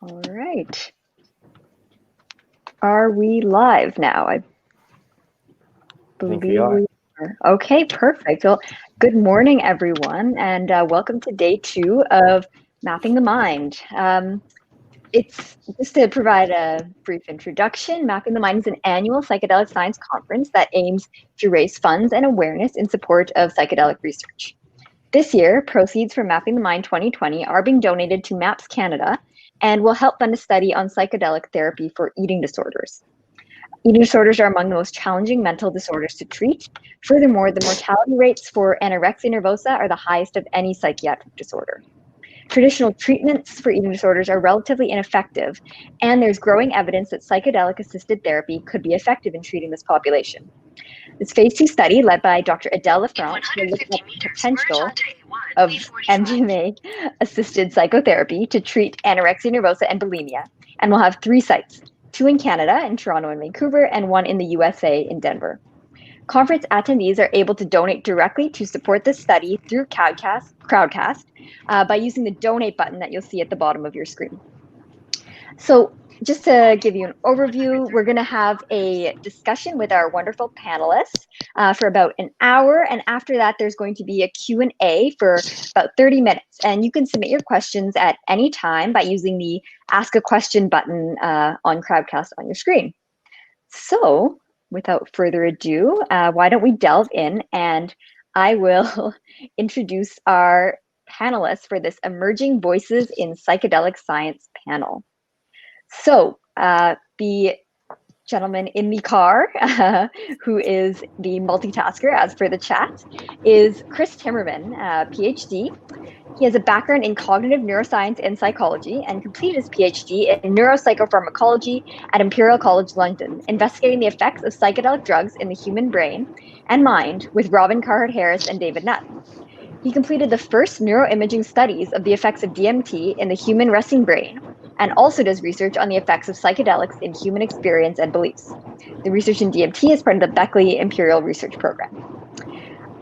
All right. Are we live now? I believe we are. Okay, perfect. Well, good morning, everyone, and welcome to day 2 of Mapping the Mind. It's just to provide a brief introduction. Mapping the Mind is an annual psychedelic science conference that aims to raise funds and awareness in support of psychedelic research. This year, proceeds from Mapping the Mind 2020 are being donated to MAPS Canada and will help fund a study on psychedelic therapy for eating disorders. Eating disorders are among the most challenging mental disorders to treat. Furthermore, the mortality rates for anorexia nervosa are the highest of any psychiatric disorder. Traditional treatments for eating disorders are relatively ineffective, and there's growing evidence that psychedelic-assisted therapy could be effective in treating this population. This phase 2 study, led by Dr. Adele Lafrance, will look at the potential of MDMA-assisted psychotherapy to treat anorexia nervosa and bulimia, and will have 3 sites, 2 in Canada, in Toronto and Vancouver, and 1 in the USA in Denver. Conference attendees are able to donate directly to support this study through Crowdcast by using the donate button that you'll see at the bottom of your screen. So just to give you an overview, we're going to have a discussion with our wonderful panelists for about an hour. And after that, there's going to be a Q&A for about 30 minutes. And you can submit your questions at any time by using the Ask a Question button on Crowdcast on your screen. So without further ado, why don't we delve in, and I will introduce our panelists for this Emerging Voices in Psychedelic Science panel. So the gentleman in the car, who is the multitasker as per the chat, is Chris Timmermann, PhD. He has a background in cognitive neuroscience and psychology and completed his PhD in neuropsychopharmacology at Imperial College London, investigating the effects of psychedelic drugs in the human brain and mind with Robin Carhart-Harris and David Nutt. He completed the first neuroimaging studies of the effects of DMT in the human resting brain, and also does research on the effects of psychedelics in human experience and beliefs. The research in DMT is part of the Beckley Imperial Research Program.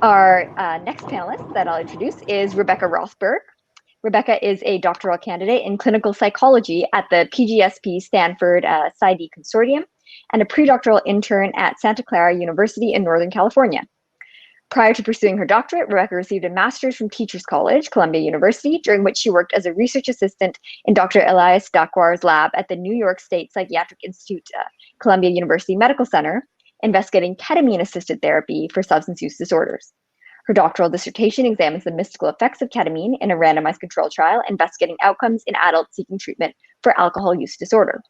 Our next panelist that I'll introduce is Rebecca Rothberg. Rebecca is a doctoral candidate in clinical psychology at the PGSP Stanford PsyD Consortium and a predoctoral intern at Santa Clara University in Northern California. Prior to pursuing her doctorate, Rebecca received a master's from Teachers College, Columbia University, during which she worked as a research assistant in Dr. Elias Dakwar's lab at the New York State Psychiatric Institute, Columbia University Medical Center, investigating ketamine-assisted therapy for substance use disorders. Her doctoral dissertation examines the mystical effects of ketamine in a randomized controlled trial investigating outcomes in adults seeking treatment for alcohol use disorder.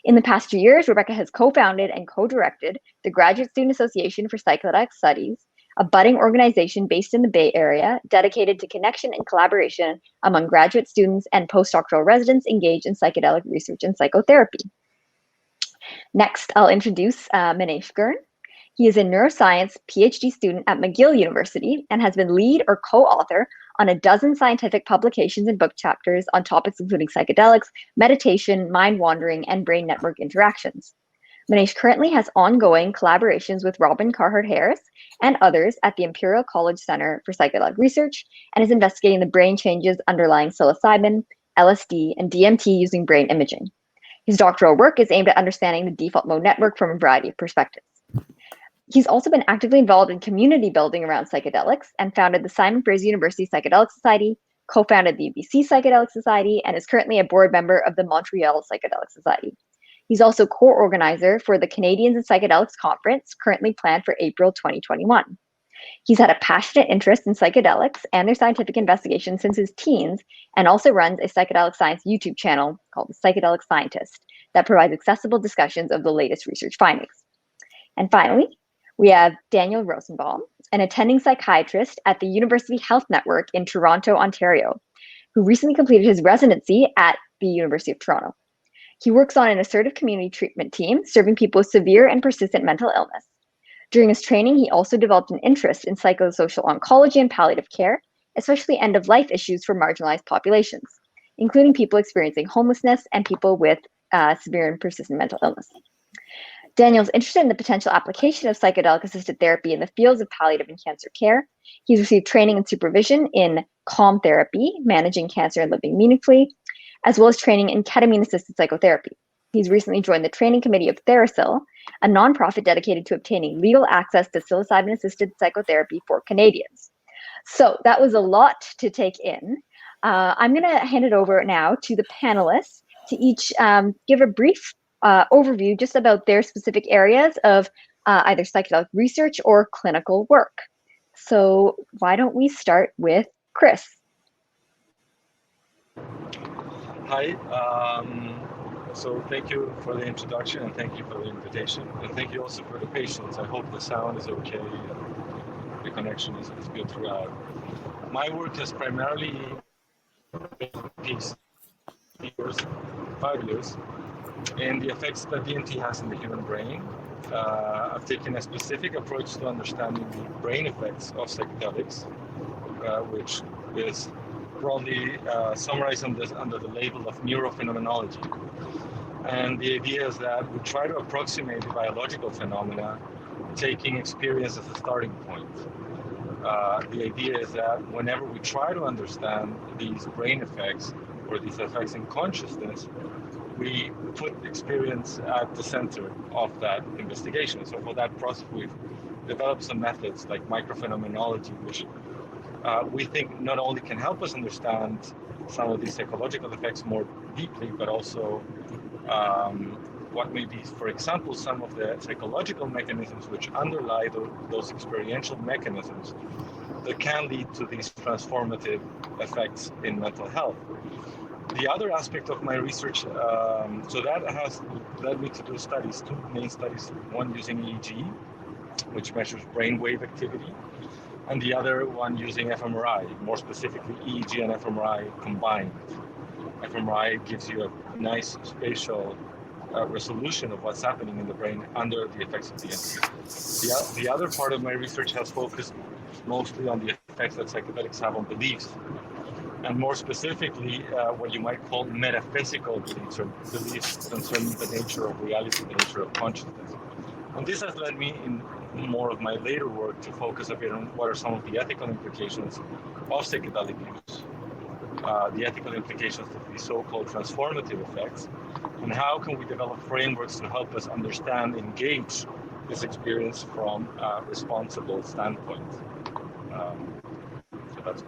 In the past 2 years, Rebecca has co-founded and co-directed the Graduate Student Association for Psychedelic Studies, a budding organization based in the Bay Area dedicated to connection and collaboration among graduate students and postdoctoral residents engaged in psychedelic research and psychotherapy. Next, I'll introduce Manesh Girn. He is a neuroscience PhD student at McGill University and has been lead or co-author on a dozen scientific publications and book chapters on topics including psychedelics, meditation, mind wandering, and brain network interactions. Manesh currently has ongoing collaborations with Robin Carhart-Harris and others at the Imperial College Center for Psychedelic Research and is investigating the brain changes underlying psilocybin, LSD, and DMT using brain imaging. His doctoral work is aimed at understanding the default mode network from a variety of perspectives. He's also been actively involved in community building around psychedelics and founded the Simon Fraser University Psychedelic Society, co-founded the UBC Psychedelic Society, and is currently a board member of the Montreal Psychedelic Society. He's also co-organizer for the Canadians in Psychedelics Conference, currently planned for April 2021. He's had a passionate interest in psychedelics and their scientific investigation since his teens, and also runs a psychedelic science YouTube channel called The Psychedelic Scientist that provides accessible discussions of the latest research findings. And finally, we have Daniel Rosenbaum, an attending psychiatrist at the University Health Network in Toronto, Ontario, who recently completed his residency at the University of Toronto. He works on an assertive community treatment team serving people with severe and persistent mental illness. During his training, he also developed an interest in psychosocial oncology and palliative care, especially end-of-life issues for marginalized populations, including people experiencing homelessness and people with severe and persistent mental illness. Daniel's interested in the potential application of psychedelic-assisted therapy in the fields of palliative and cancer care. He's received training and supervision in calm therapy, managing cancer and living meaningfully, as well as training in ketamine-assisted psychotherapy. He's recently joined the training committee of Therasil, a nonprofit dedicated to obtaining legal access to psilocybin-assisted psychotherapy for Canadians. So that was a lot to take in. I'm going to hand it over now to the panelists to each give a brief overview just about their specific areas of either psychedelic research or clinical work. So why don't we start with Chris? Hi. So thank you for the introduction and thank you for the invitation. And thank you also for the patience. I hope the sound is okay and the connection is good throughout. My work has primarily been 5 years, and the effects that DMT has in the human brain. I've taken a specific approach to understanding the brain effects of psychedelics, which is broadly summarized under the label of neurophenomenology. And the idea is that we try to approximate the biological phenomena, taking experience as a starting point. The idea is that whenever we try to understand these brain effects or these effects in consciousness, we put experience at the center of that investigation. So for that process, we've developed some methods like microphenomenology, which we think not only can help us understand some of these psychological effects more deeply, but also what may be, for example, some of the psychological mechanisms which underlie those experiential mechanisms that can lead to these transformative effects in mental health. The other aspect of my research, so that has led me to do studies, two main studies, one using EEG, which measures brainwave activity, and the other one using fMRI, more specifically EEG and fMRI combined. fMRI gives you a nice spatial resolution of what's happening in the brain under the effects of DMT. The other part of my research has focused mostly on the effects that psychedelics have on beliefs, and more specifically, what you might call metaphysical beliefs, or beliefs concerning the nature of reality, the nature of consciousness. And this has led me in more of my later work to focus a bit on what are some of the ethical implications of psychedelic use, the ethical implications of these so-called transformative effects, and how can we develop frameworks to help us understand, engage this experience from a responsible standpoint. So that's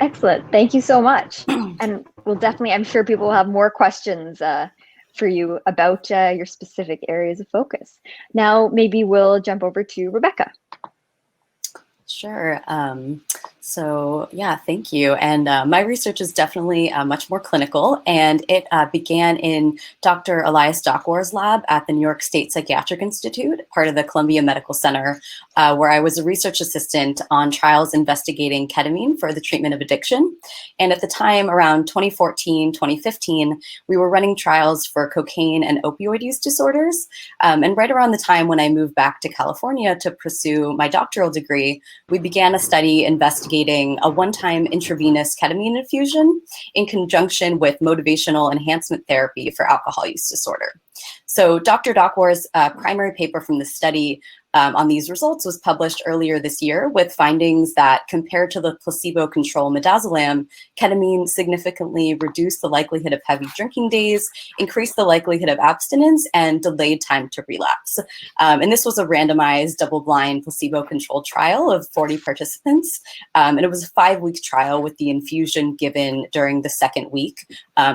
Excellent. Thank you so much. And we'll definitely, I'm sure people will have more questions for you about your specific areas of focus. Now, maybe we'll jump over to Rebecca. Sure. So yeah, thank you. And my research is definitely much more clinical, and it began in Dr. Elias Docwar's lab at the New York State Psychiatric Institute, part of the Columbia Medical Center, where I was a research assistant on trials investigating ketamine for the treatment of addiction. And at the time, around 2014, 2015, we were running trials for cocaine and opioid use disorders. And right around the time when I moved back to California to pursue my doctoral degree, we began a study investigating a one-time intravenous ketamine infusion in conjunction with motivational enhancement therapy for alcohol use disorder. So Dr. Docwar's primary paper from the study on these results was published earlier this year with findings that compared to the placebo control midazolam, ketamine significantly reduced the likelihood of heavy drinking days, increased the likelihood of abstinence, and delayed time to relapse. And this was a randomized double-blind placebo-controlled trial of 40 participants. And it was a 5-week trial with the infusion given during the second week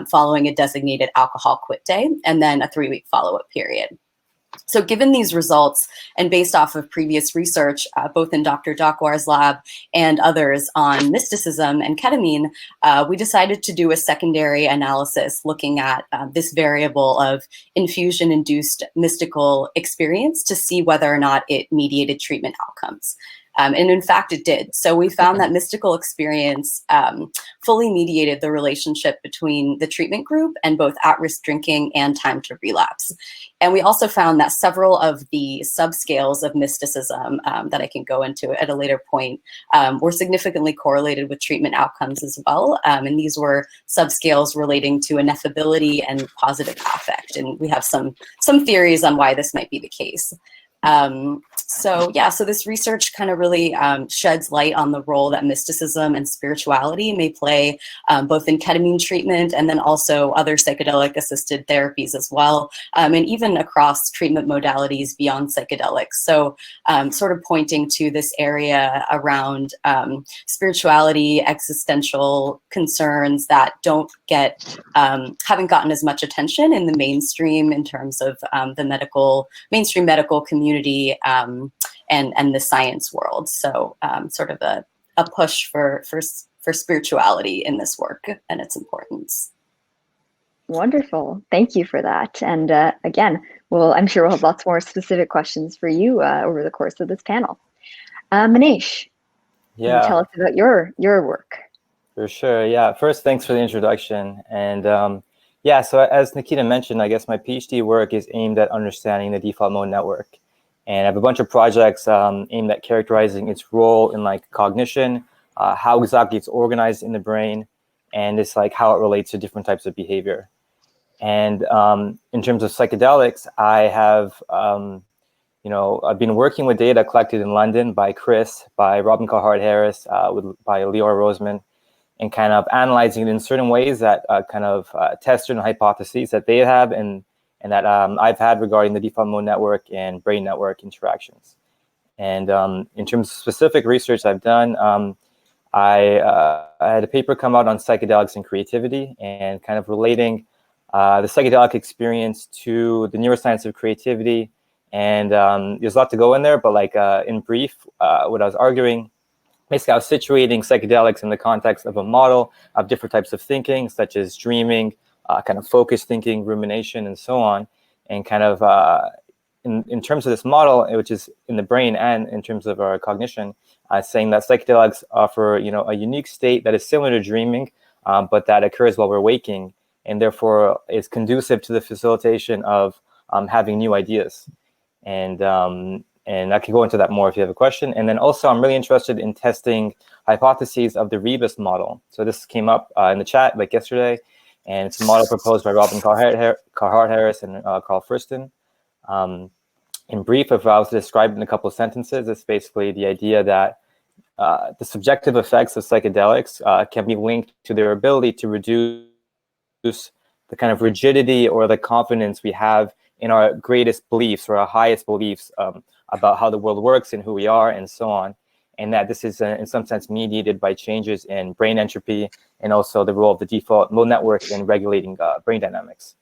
following a designated alcohol quit day, and then a 3-week follow-up period. So given these results, and based off of previous research, both in Dr. Docwar's lab and others on mysticism and ketamine, we decided to do a secondary analysis looking at this variable of infusion-induced mystical experience to see whether or not it mediated treatment outcomes. And in fact, it did. So we found that mystical experience fully mediated the relationship between the treatment group and both at-risk drinking and time to relapse. And we also found that several of the subscales of mysticism that I can go into at a later point were significantly correlated with treatment outcomes as well. And these were subscales relating to ineffability and positive affect. And we have some theories on why this might be the case. So yeah, so this research kind of really sheds light on the role that mysticism and spirituality may play both in ketamine treatment and then also other psychedelic assisted therapies as well, and even across treatment modalities beyond psychedelics. So sort of pointing to this area around spirituality, existential concerns that don't get, haven't gotten as much attention in the mainstream in terms of the mainstream medical community and the science world. So sort of a push for spirituality in this work and its importance. Wonderful. Thank you for that. And again, I'm sure we'll have lots more specific questions for you over the course of this panel. Manesh, can you tell us about your work? For sure. Yeah. First, thanks for the introduction. And yeah, so as Nikhita mentioned, I guess my PhD work is aimed at understanding the default mode network. And I have a bunch of projects aimed at characterizing its role in like cognition, how exactly it's organized in the brain, and it's like how it relates to different types of behavior. And in terms of psychedelics, I have, I've been working with data collected in London by Chris, by Robin Carhart-Harris, by Leora Roseman, and kind of analyzing it in certain ways that test certain hypotheses that they have and that I've had regarding the default mode network and brain network interactions. And in terms of specific research I've done, I had a paper come out on psychedelics and creativity and kind of relating the psychedelic experience to the neuroscience of creativity. And there's a lot to go in there, but like in brief, what I was arguing, basically I was situating psychedelics in the context of a model of different types of thinking, such as dreaming, kind of focused thinking, rumination, and so on. And kind of in terms of this model, which is in the brain and in terms of our cognition, saying that psychedelics offer, a unique state that is similar to dreaming, but that occurs while we're waking, and therefore is conducive to the facilitation of having new ideas. And I can go into that more if you have a question. And then also, I'm really interested in testing hypotheses of the Rebus model. So this came up in the chat like yesterday, and it's a model proposed by Robin Carhart-Harris and Carl Friston. In brief, if I was to describe it in a couple of sentences, it's basically the idea that the subjective effects of psychedelics can be linked to their ability to reduce the kind of rigidity or the confidence we have in our greatest beliefs or our highest beliefs about how the world works and who we are and so on. And that this is in some sense mediated by changes in brain entropy and also the role of the default mode network in regulating brain dynamics.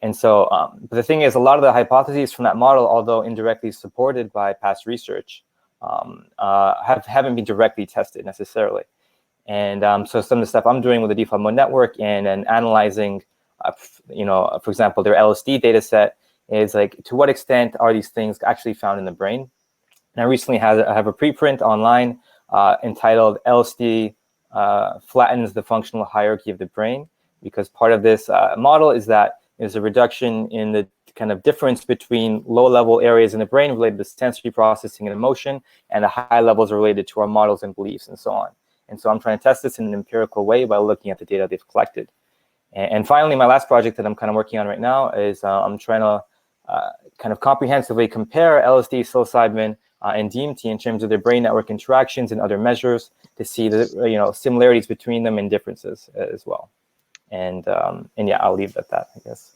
And so but the thing is, a lot of the hypotheses from that model, although indirectly supported by past research, haven't been directly tested necessarily. And so some of the stuff I'm doing with the default mode network and analyzing, for example, their LSD data set is like, to what extent are these things actually found in the brain? And I recently have a preprint online entitled LSD Flattens the Functional Hierarchy of the Brain, because part of this model is that there's a reduction in the kind of difference between low-level areas in the brain related to sensory processing and emotion, and the high levels are related to our models and beliefs and so on. And so I'm trying to test this in an empirical way by looking at the data they've collected. And finally, my last project that I'm kind of working on right now is I'm trying to kind of comprehensively compare LSD, psilocybin, and DMT in terms of their brain network interactions and other measures to see the similarities between them and differences as well. And yeah, I'll leave it at that, I guess.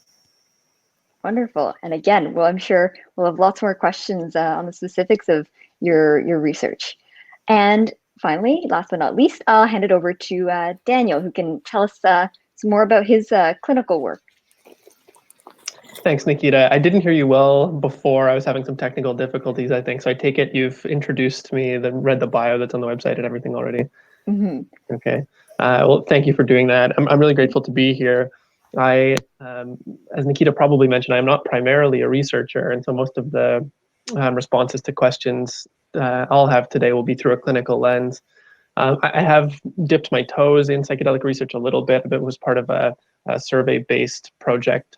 Wonderful. And again, I'm sure we'll have lots more questions on the specifics of your research. And finally, last but not least, I'll hand it over to Daniel, who can tell us some more about his clinical work. Thanks, Nikhita. I didn't hear you well before. I was having some technical difficulties, I think. So I take it you've introduced me, then read the bio that's on the website and everything already. Mm-hmm. Okay. Well, thank you for doing that. I'm really grateful to be here. As Nikhita probably mentioned, I'm not primarily a researcher, and so most of the responses to questions I'll have today will be through a clinical lens. I have dipped my toes in psychedelic research a little bit. It was part of a survey-based project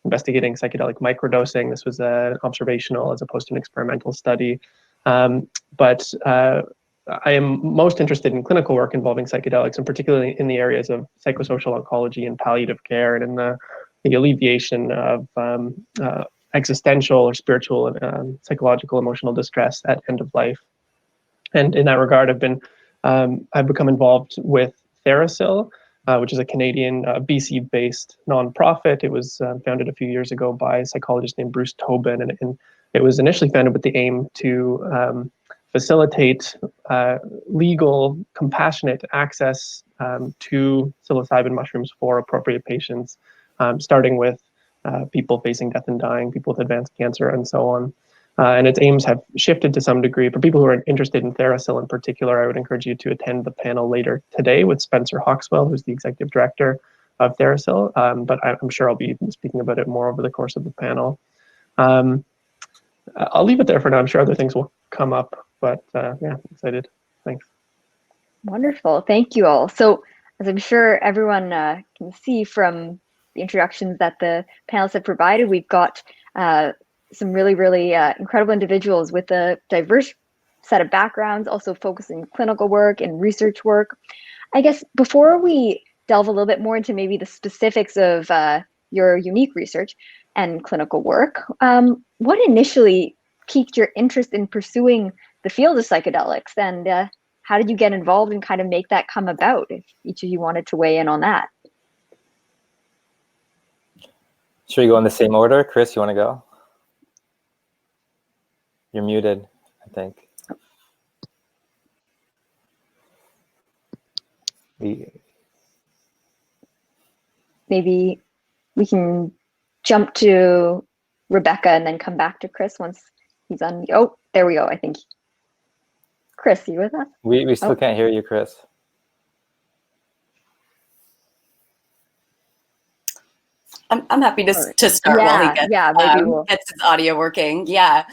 investigating psychedelic microdosing. This was an observational as opposed to an experimental study. But I am most interested in clinical work involving psychedelics, and particularly in the areas of psychosocial oncology and palliative care, and in the alleviation of existential or spiritual, psychological, emotional distress at end of life. And in that regard, I've become involved with TheraPsil, which is a Canadian BC-based nonprofit. It was founded a few years ago by a psychologist named Bruce Tobin, and it was initially founded with the aim to facilitate legal, compassionate access to psilocybin mushrooms for appropriate patients, starting with people facing death and dying, people with advanced cancer, and so on. And its aims have shifted to some degree. For people who are interested in TheraPsil in particular, I would encourage you to attend the panel later today with Spencer Hawkswell, who's the executive director of TheraPsil. But I'm sure I'll be speaking about it more over the course of the panel. I'll leave it there for now. I'm sure other things will come up, but yeah, excited. Thanks. Wonderful. Thank you all. So as I'm sure everyone can see from the introductions that the panelists have provided, we've got some really, really incredible individuals with a diverse set of backgrounds, also focusing clinical work and research work. I guess before we delve a little bit more into maybe the specifics of your unique research and clinical work, what initially piqued your interest in pursuing the field of psychedelics, and how did you get involved and kind of make that come about, if each of you wanted to weigh in on that? Should we go in the same order? Chris, you want to go? You're muted, I think. Maybe we can jump to Rebecca and then come back to Chris once he's on. Oh, there we go, I think. Chris, you with us? We still can't hear you, Chris. I'm happy to start while he gets his audio working. Yeah.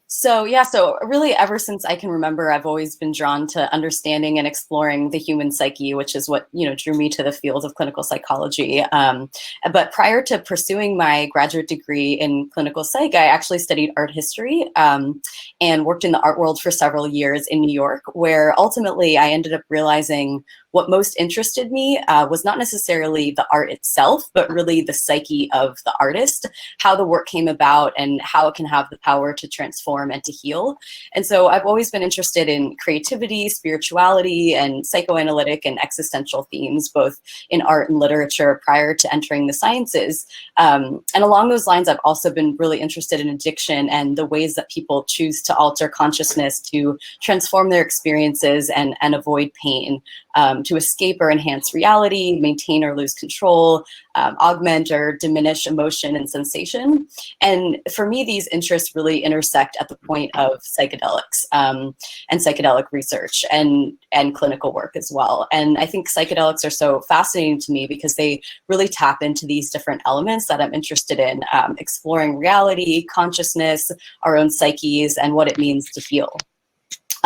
So really ever since I can remember, I've always been drawn to understanding and exploring the human psyche, which is what, drew me to the field of clinical psychology. But prior to pursuing my graduate degree in clinical psych, I actually studied art history and worked in the art world for several years in New York, where ultimately I ended up realizing what most interested me was not necessarily the art itself, but really the psyche of the artist, how the work came about and how it can have the power to transform and to heal. And so I've always been interested in creativity, spirituality, and psychoanalytic and existential themes, both in art and literature prior to entering the sciences. And along those lines, I've also been really interested in addiction and the ways that people choose to alter consciousness to transform their experiences and avoid pain. To escape or enhance reality, maintain or lose control, augment or diminish emotion and sensation. And for me, these interests really intersect at the point of psychedelics and psychedelic research and clinical work as well. And I think psychedelics are so fascinating to me because they really tap into these different elements that I'm interested in, exploring reality, consciousness, our own psyches, and what it means to heal.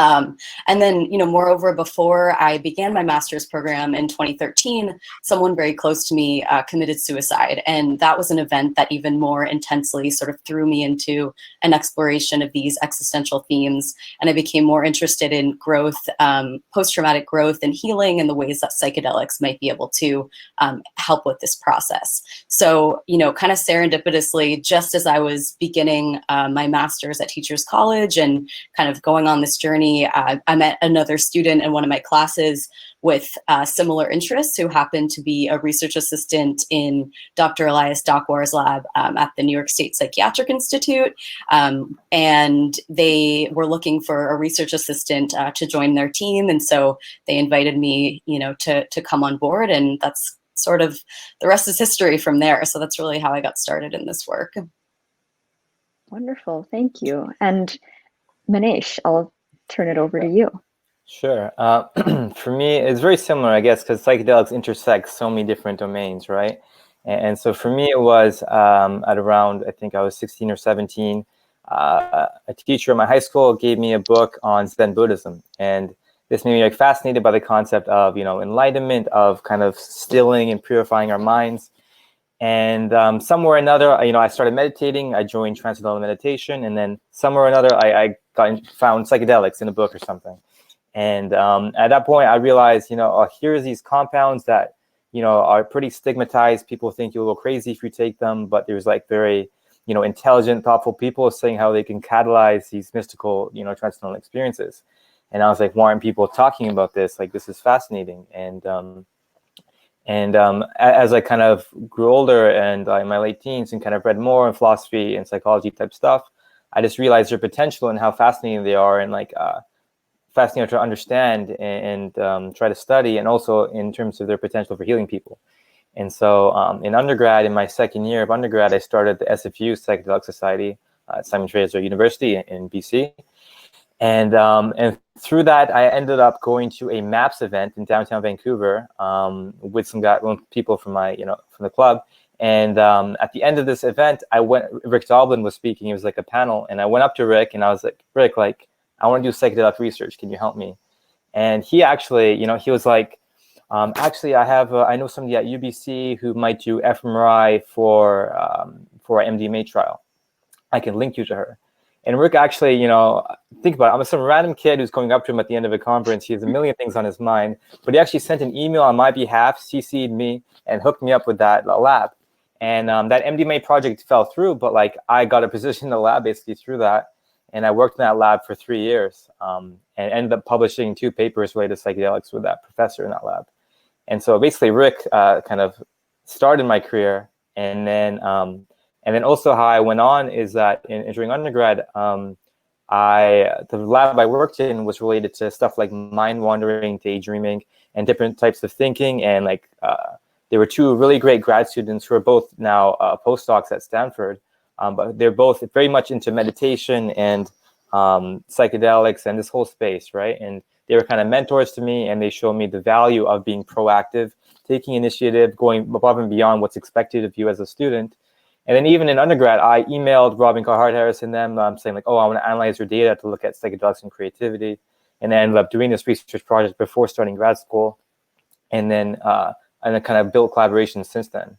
And then, moreover, before I began my master's program in 2013, someone very close to me committed suicide. And that was an event that even more intensely sort of threw me into an exploration of these existential themes. And I became more interested in growth, post-traumatic growth and healing, and the ways that psychedelics might be able to help with this process. So, kind of serendipitously, just as I was beginning my master's at Teachers College and kind of going on this journey, I met another student in one of my classes with similar interests who happened to be a research assistant in Dr. Elias Dakwar's lab at the New York State Psychiatric Institute. And they were looking for a research assistant to join their team. And so they invited me, to come on board. And that's sort of, the rest is history from there. So that's really how I got started in this work. Wonderful, thank you. And Manesh, I'll turn it over to you. Sure. For me, it's very similar, I guess, because psychedelics intersect so many different domains, right? And so for me, it was at around, I think I was 16 or 17, a teacher in my high school gave me a book on Zen Buddhism. And this made me fascinated by the concept of, enlightenment, of kind of stilling and purifying our minds. And somewhere or another, I started meditating. I joined Transcendental Meditation, and then somewhere or another, I found psychedelics in a book or something. And at that point, I realized, here's these compounds that, are pretty stigmatized. People think you'll go crazy if you take them, but there's very intelligent, thoughtful people saying how they can catalyze these mystical, transcendental experiences. And I was like, why aren't people talking about this? Like, this is fascinating. And as I kind of grew older and in my late teens and kind of read more in philosophy and psychology type stuff, I just realized their potential and how fascinating they are, and like fascinating to understand and try to study, and also in terms of their potential for healing people. And so in undergrad, in my second year of undergrad, I started the SFU Psychedelic Society at Simon Fraser University in BC. And through that, I ended up going to a MAPS event in downtown Vancouver with some people from from the club. And at the end of this event, Rick Doblin was speaking. It was like a panel, and I went up to Rick and I was like, Rick, like, I want to do psychedelic research. Can you help me? And he actually, he was like, actually, I know somebody at UBC who might do fMRI for our MDMA trial. I can link you to her. And Rick actually, think about it. I'm some random kid who's going up to him at the end of a conference. He has a million things on his mind, but he actually sent an email on my behalf, CC'd me, and hooked me up with that lab. And that MDMA project fell through, but like I got a position in the lab basically through that. And I worked in that lab for 3 years and ended up publishing 2 papers related to psychedelics with that professor in that lab. And so basically Rick kind of started my career. And then also how I went on is that during undergrad, the lab I worked in was related to stuff like mind wandering, daydreaming, and different types of thinking. And like there were 2 really great grad students who are both now postdocs at Stanford. But they're both very much into meditation and psychedelics and this whole space, right? And they were kind of mentors to me, and they showed me the value of being proactive, taking initiative, going above and beyond what's expected of you as a student. And then even in undergrad, I emailed Robin Carhart-Harris and them saying like, oh, I want to analyze your data to look at psychedelics and creativity. And I ended up doing this research project before starting grad school, and then kind of built collaborations since then.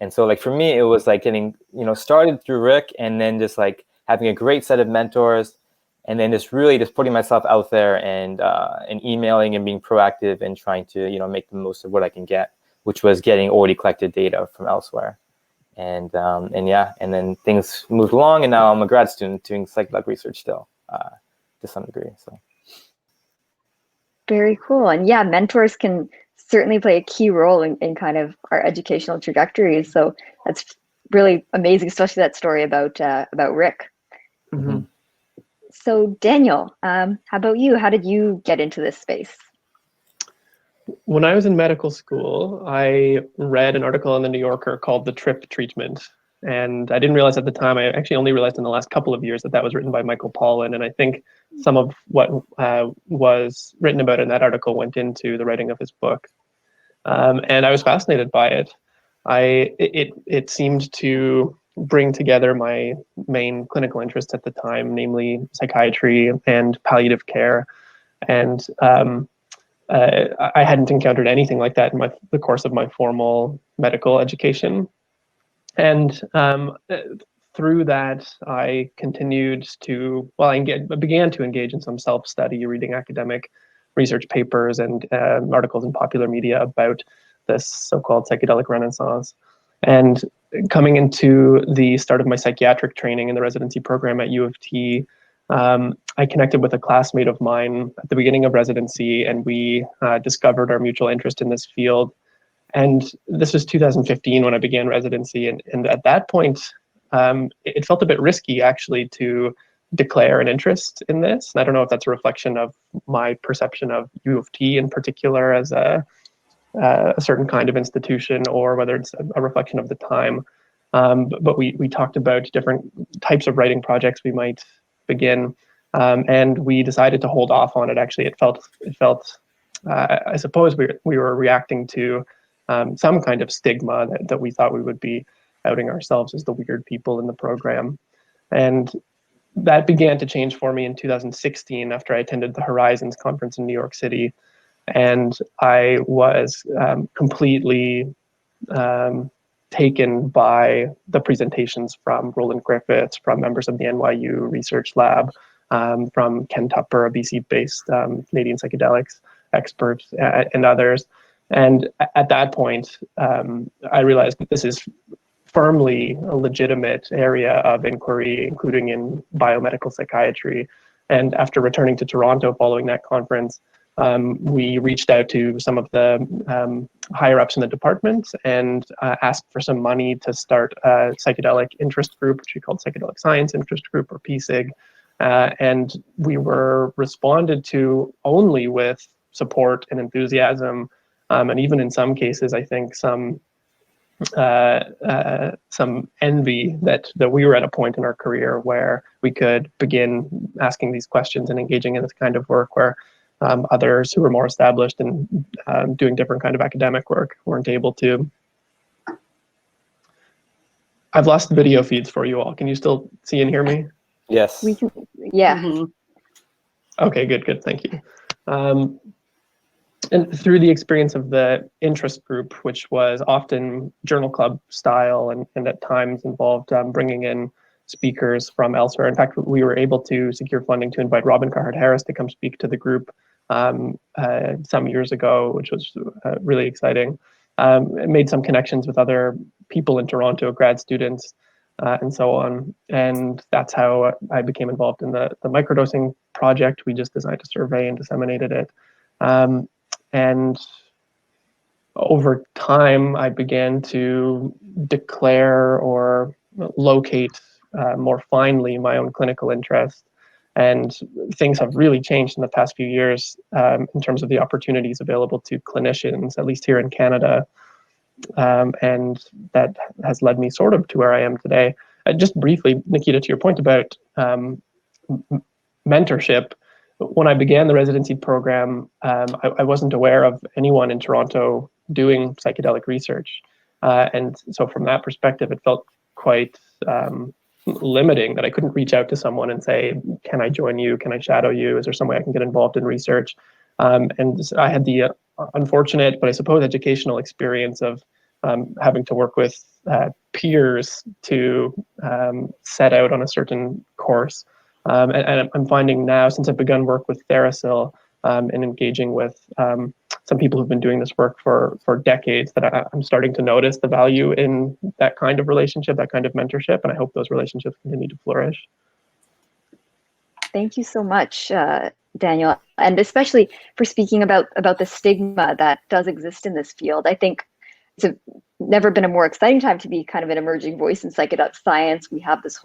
And so like for me, it was like getting, started through Rick, and then just like having a great set of mentors, and then just really just putting myself out there and emailing and being proactive and trying to, make the most of what I can get, which was getting already collected data from elsewhere. And then things moved along, and now I'm a grad student doing psychedelic research still to some degree. So. Very cool. And yeah, mentors can certainly play a key role in kind of our educational trajectories. So that's really amazing, especially that story about Rick. Mm-hmm. So Daniel, how about you? How did you get into this space? When I was in medical school, I read an article in the New Yorker called The Trip Treatment. And I didn't realize at the time, I actually only realized in the last couple of years that was written by Michael Pollan. And I think some of what was written about in that article went into the writing of his book. And I was fascinated by it. It seemed to bring together my main clinical interests at the time, namely psychiatry and palliative care. And I hadn't encountered anything like that in the course of my formal medical education. And through that, I continued to, I began to engage in some self-study, reading academic research papers and articles in popular media about this so-called psychedelic renaissance. And coming into the start of my psychiatric training in the residency program at U of T, I connected with a classmate of mine at the beginning of residency, and we discovered our mutual interest in this field. And this was 2015 when I began residency. And at that point, it felt a bit risky, actually, to declare an interest in this. And I don't know if that's a reflection of my perception of U of T in particular as a certain kind of institution, or whether it's a reflection of the time. But we talked about different types of writing projects we might begin, and we decided to hold off on it. Actually, it felt I suppose we were reacting to some kind of stigma that we thought we would be outing ourselves as the weird people in the program. And that began to change for me in 2016 after I attended the Horizons conference in New York City. And I was completely taken by the presentations from Roland Griffiths, from members of the NYU Research Lab, from Ken Tupper, a BC-based Canadian psychedelics expert, and others. And at that point, I realized that this is firmly a legitimate area of inquiry, including in biomedical psychiatry. And after returning to Toronto following that conference, we reached out to some of the higher ups in the department and asked for some money to start a psychedelic interest group, which we called Psychedelic Science Interest Group, or PSIG. And we were responded to only with support and enthusiasm, and even in some cases, I think some envy that we were at a point in our career where we could begin asking these questions and engaging in this kind of work where others who were more established and doing different kind of academic work weren't able to. I've lost the video feeds for you all. Can you still see and hear me? Yes. We can, yeah. Mm-hmm. Okay, good, thank you. And through the experience of the interest group, which was often journal club style and at times involved bringing in speakers from elsewhere. In fact, we were able to secure funding to invite Robin Carhart-Harris to come speak to the group some years ago, which was really exciting. It made some connections with other people in Toronto, grad students, and so on. And that's how I became involved in the microdosing project. We just designed a survey and disseminated it. And over time, I began to declare or locate more finely my own clinical interest. And things have really changed in the past few years in terms of the opportunities available to clinicians, at least here in Canada. And that has led me sort of to where I am today. Just briefly, Nikhita, to your point about mentorship, when I began the residency program, I wasn't aware of anyone in Toronto doing psychedelic research. And so from that perspective, it felt quite limiting that I couldn't reach out to someone and say, can I join you? Can I shadow you? Is there some way I can get involved in research? And I had the unfortunate, but I suppose educational experience of having to work with peers to set out on a certain course. And I'm finding now, since I've begun work with TheraPsil and engaging with some people who've been doing this work for decades, that I'm starting to notice the value in that kind of relationship, that kind of mentorship, and I hope those relationships continue to flourish. Thank you so much, Daniel, and especially for speaking about the stigma that does exist in this field. I think it's never been a more exciting time to be kind of an emerging voice in psychedelic science. We have this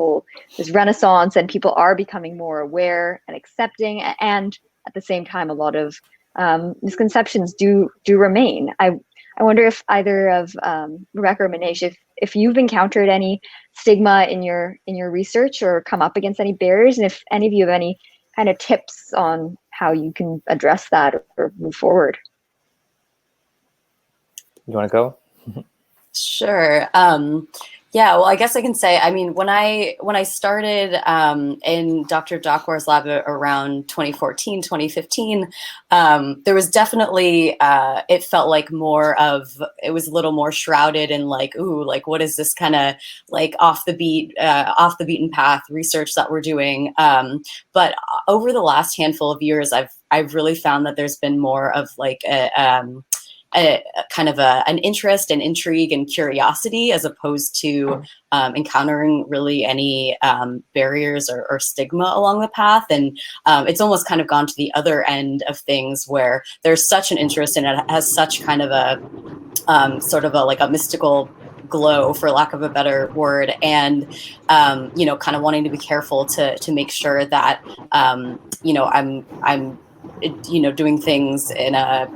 renaissance, and people are becoming more aware and accepting, and at the same time, a lot of misconceptions do remain. I wonder if either of Rebecca or Manesh, if you've encountered any stigma in your research or come up against any barriers, and if any of you have any kind of tips on how you can address that or move forward. You want to go? Sure. Yeah, well, I guess I can say, I mean, when I started in Dr. Dakwur's lab around 2014, 2015, there was definitely, it felt like it was a little more shrouded in like, ooh, like, what is this kind of like off the beaten path research that we're doing? But over the last handful of years, I've really found that there's been more of like a kind of an interest and intrigue and curiosity, as opposed to encountering really any barriers or stigma along the path. And it's almost kind of gone to the other end of things where there's such an interest, and it has such kind of a sort of like a mystical glow, for lack of a better word, and kind of wanting to be careful to make sure that I'm doing things in a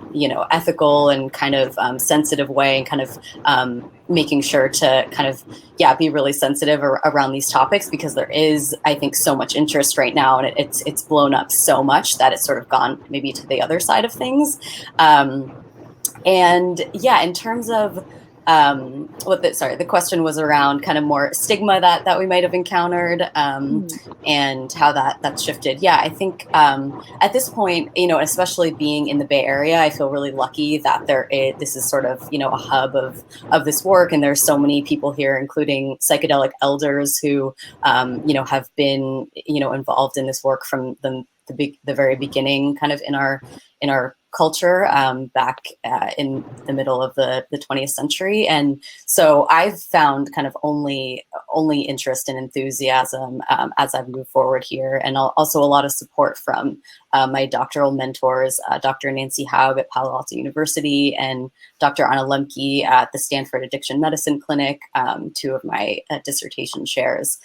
ethical and kind of sensitive way, and kind of making sure to kind of be really sensitive around these topics, because there is, I think, so much interest right now, and it's blown up so much that it's sort of gone maybe to the other side of things. And yeah, in terms of the question was around kind of more stigma that we might have encountered, and how that's shifted. Yeah, I think at this point, especially being in the Bay Area, I feel really lucky that this is sort of, a hub of this work, and there's so many people here, including psychedelic elders who, have been, involved in this work from the very beginning, kind of in our culture back in the middle of the 20th century. And so I've found kind of only interest and enthusiasm as I've moved forward here, and also a lot of support from my doctoral mentors, Dr. Nancy Haub at Palo Alto University and Dr. Anna Lemke at the Stanford Addiction Medicine Clinic, two of my dissertation chairs.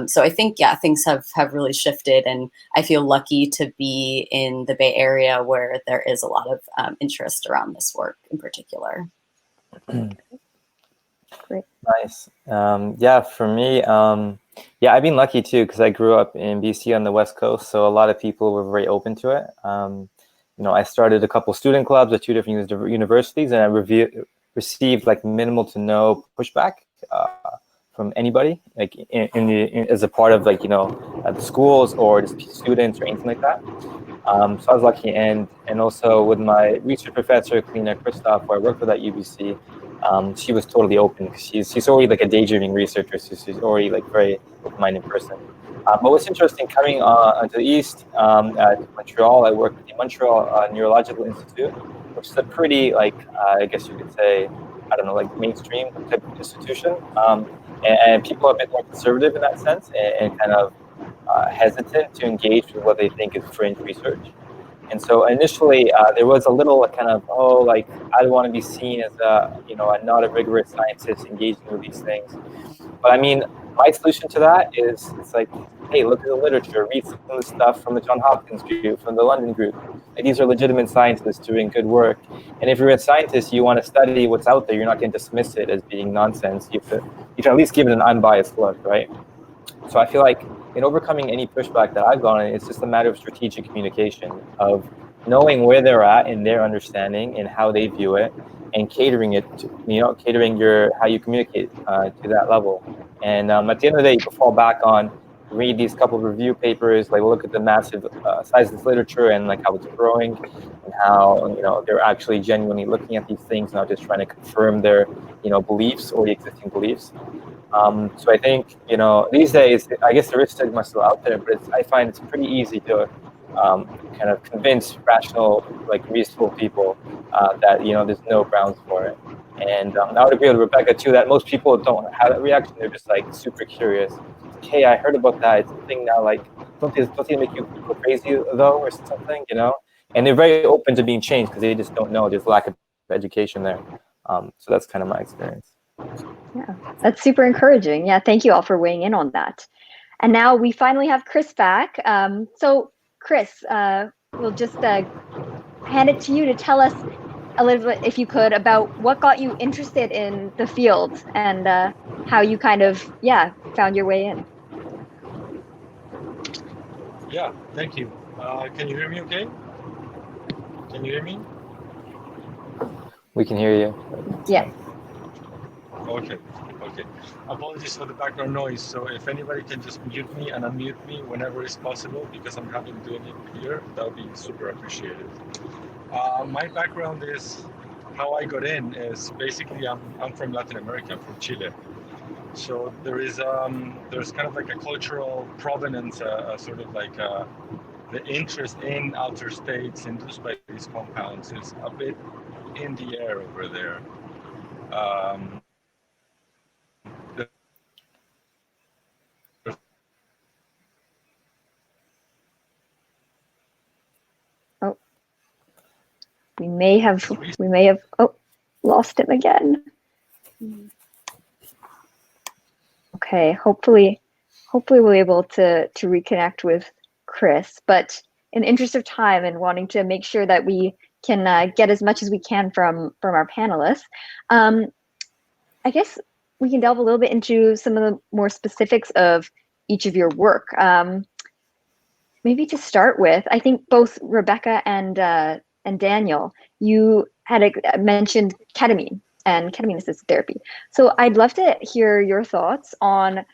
So I think, yeah, things have really shifted, and I feel lucky to be in the Bay Area where there is a lot of interest around this work in particular. Great. Nice. Yeah, for me, yeah, I've been lucky too, because I grew up in BC on the West Coast, so a lot of people were very open to it. You know, I started a couple student clubs at two different universities, and I received like minimal to no pushback from anybody, like as a part of like, you know, the schools or just students or anything like that. So I was lucky, and also with my research professor, Kalina Christoph, who I worked with at UBC, she was totally open. She's already like a daydreaming researcher, so she's already like very open-minded person. But what's interesting, coming to the East, at Montreal, I worked at the Montreal Neurological Institute, which is a pretty, like, I guess you could say, I don't know, like mainstream type of institution. And people are a bit more conservative in that sense, and kind of hesitant to engage with what they think is fringe research. And so initially, there was a little kind of, oh, like, I don't want to be seen as you know, not a rigorous scientist engaging with these things. But I mean, my solution to that is, it's like, hey, look at the literature, read some of the stuff from the Johns Hopkins group, from the London group. Like, these are legitimate scientists doing good work. And if you're a scientist, you want to study what's out there, you're not going to dismiss it as being nonsense. You can at least give it an unbiased look, right? So I feel like in overcoming any pushback that I've gotten, it's just a matter of strategic communication, of knowing where they're at in their understanding and how they view it, and catering it to, you know, catering how you communicate to that level. And at the end of the day, you can fall back on, read these couple of review papers, like look at the massive size of this literature and like how it's growing, and how, you know, they're actually genuinely looking at these things, not just trying to confirm their, you know, beliefs or the existing beliefs. So I think, you know, these days, I guess there is stigma still out there, but I find it's pretty easy to kind of convince rational, like reasonable people that, you know, there's no grounds for it. And I would agree with Rebecca too, that most people don't have that reaction. They're just like super curious. Hey, I heard about that. It's a thing now. Like, don't they make you go crazy though, or something, you know? And they're very open to being changed because they just don't know. There's lack of education there. So that's kind of my experience. Yeah, that's super encouraging. Yeah, thank you all for weighing in on that. And now we finally have Chris back. So Chris, we'll just hand it to you to tell us a little bit, if you could, about what got you interested in the field and how you kind of, yeah, found your way in. Yeah, thank you. Can you hear me okay? Can you hear me? We can hear you. Yeah. Okay. Apologies for the background noise. So if anybody can just mute me and unmute me whenever it's possible, because I'm having doing it here, that would be super appreciated. My background is, how I got in is basically I'm from Latin America, I'm from Chile. So there's kind of like a cultural provenance, sort of like the interest in outer states induced by these compounds is a bit in the air over there. Oh, we may have lost him again. Okay, hopefully we'll be able to reconnect with Chris, but in the interest of time and wanting to make sure that we can get as much as we can from our panelists, I guess we can delve a little bit into some of the more specifics of each of your work. Maybe to start with, I think both Rebecca and Daniel, you had mentioned ketamine and ketamine-assisted therapy. So I'd love to hear your thoughts on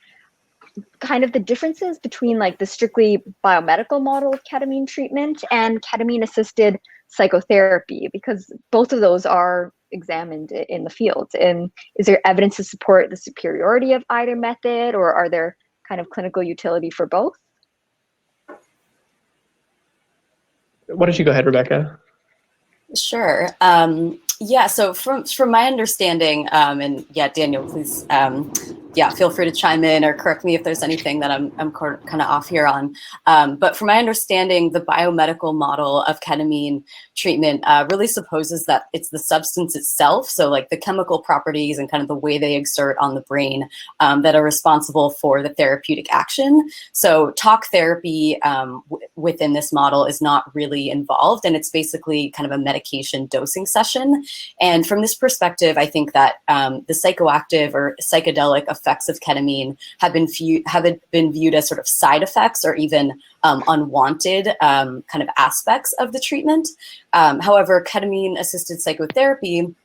kind of the differences between like the strictly biomedical model of ketamine treatment and ketamine-assisted psychotherapy, because both of those are examined in the field. And is there evidence to support the superiority of either method, or are there kind of clinical utility for both? Why don't you go ahead, Rebecca? Sure. Yeah, so from my understanding, and yeah, Daniel, please, yeah, feel free to chime in or correct me if there's anything that I'm kind of off here on. But from my understanding, the biomedical model of ketamine treatment really supposes that it's the substance itself, so like the chemical properties and kind of the way they exert on the brain that are responsible for the therapeutic action. So talk therapy within this model is not really involved, and it's basically kind of a medication dosing session. And from this perspective, I think that the psychoactive or psychedelic effects of ketamine have been viewed as sort of side effects or even unwanted kind of aspects of the treatment. However, ketamine-assisted psychotherapy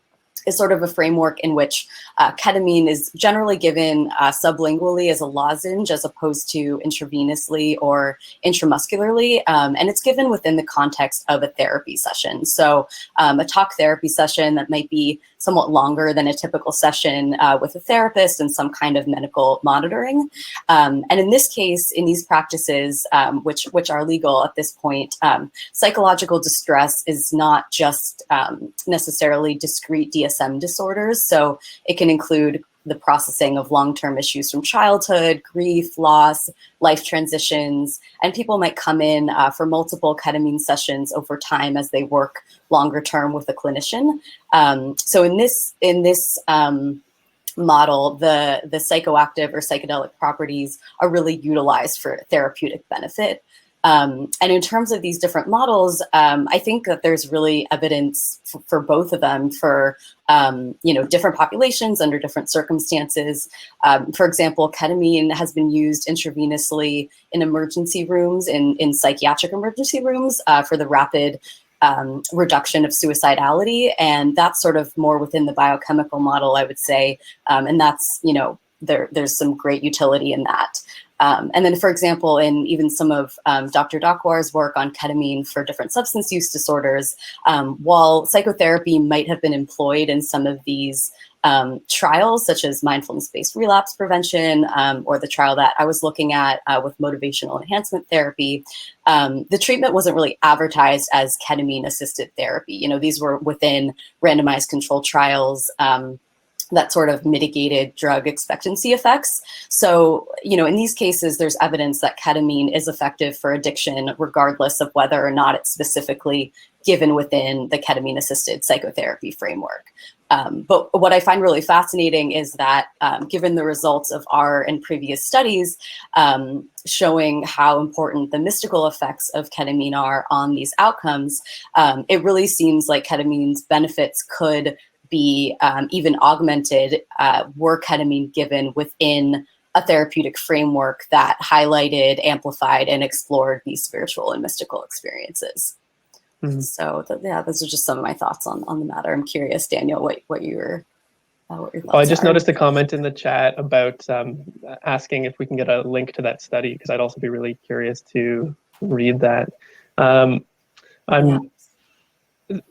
is sort of a framework in which ketamine is generally given sublingually as a lozenge as opposed to intravenously or intramuscularly. And it's given within the context of a therapy session. So a talk therapy session that might be somewhat longer than a typical session with a therapist and some kind of medical monitoring. And in this case, in these practices, which are legal at this point, psychological distress is not just necessarily discrete DSM disorders. So it can include the processing of long-term issues from childhood, grief, loss, life transitions, and people might come in for multiple ketamine sessions over time as they work longer term with a clinician. So in this model, the psychoactive or psychedelic properties are really utilized for therapeutic benefit. And in terms of these different models, I think that there's really evidence for both of them for different populations under different circumstances. For example, ketamine has been used intravenously in emergency rooms, in psychiatric emergency rooms for the rapid reduction of suicidality. And that's sort of more within the biochemical model, I would say. And that's, there's some great utility in that. And then, for example, in even some of Dr. Dakwar's work on ketamine for different substance use disorders, while psychotherapy might have been employed in some of these trials, such as mindfulness-based relapse prevention, or the trial that I was looking at with motivational enhancement therapy, the treatment wasn't really advertised as ketamine-assisted therapy. These were within randomized controlled trials that sort of mitigated drug expectancy effects. So, in these cases, there's evidence that ketamine is effective for addiction, regardless of whether or not it's specifically given within the ketamine-assisted psychotherapy framework. But what I find really fascinating is that given the results of our and previous studies showing how important the mystical effects of ketamine are on these outcomes, it really seems like ketamine's benefits could be even augmented were ketamine given within a therapeutic framework that highlighted, amplified, and explored these spiritual and mystical experiences. Mm-hmm. So yeah, those are just some of my thoughts on the matter. I'm curious, Daniel, what your thoughts I just are. Noticed a comment in the chat about asking if we can get a link to that study, because I'd also be really curious to read that.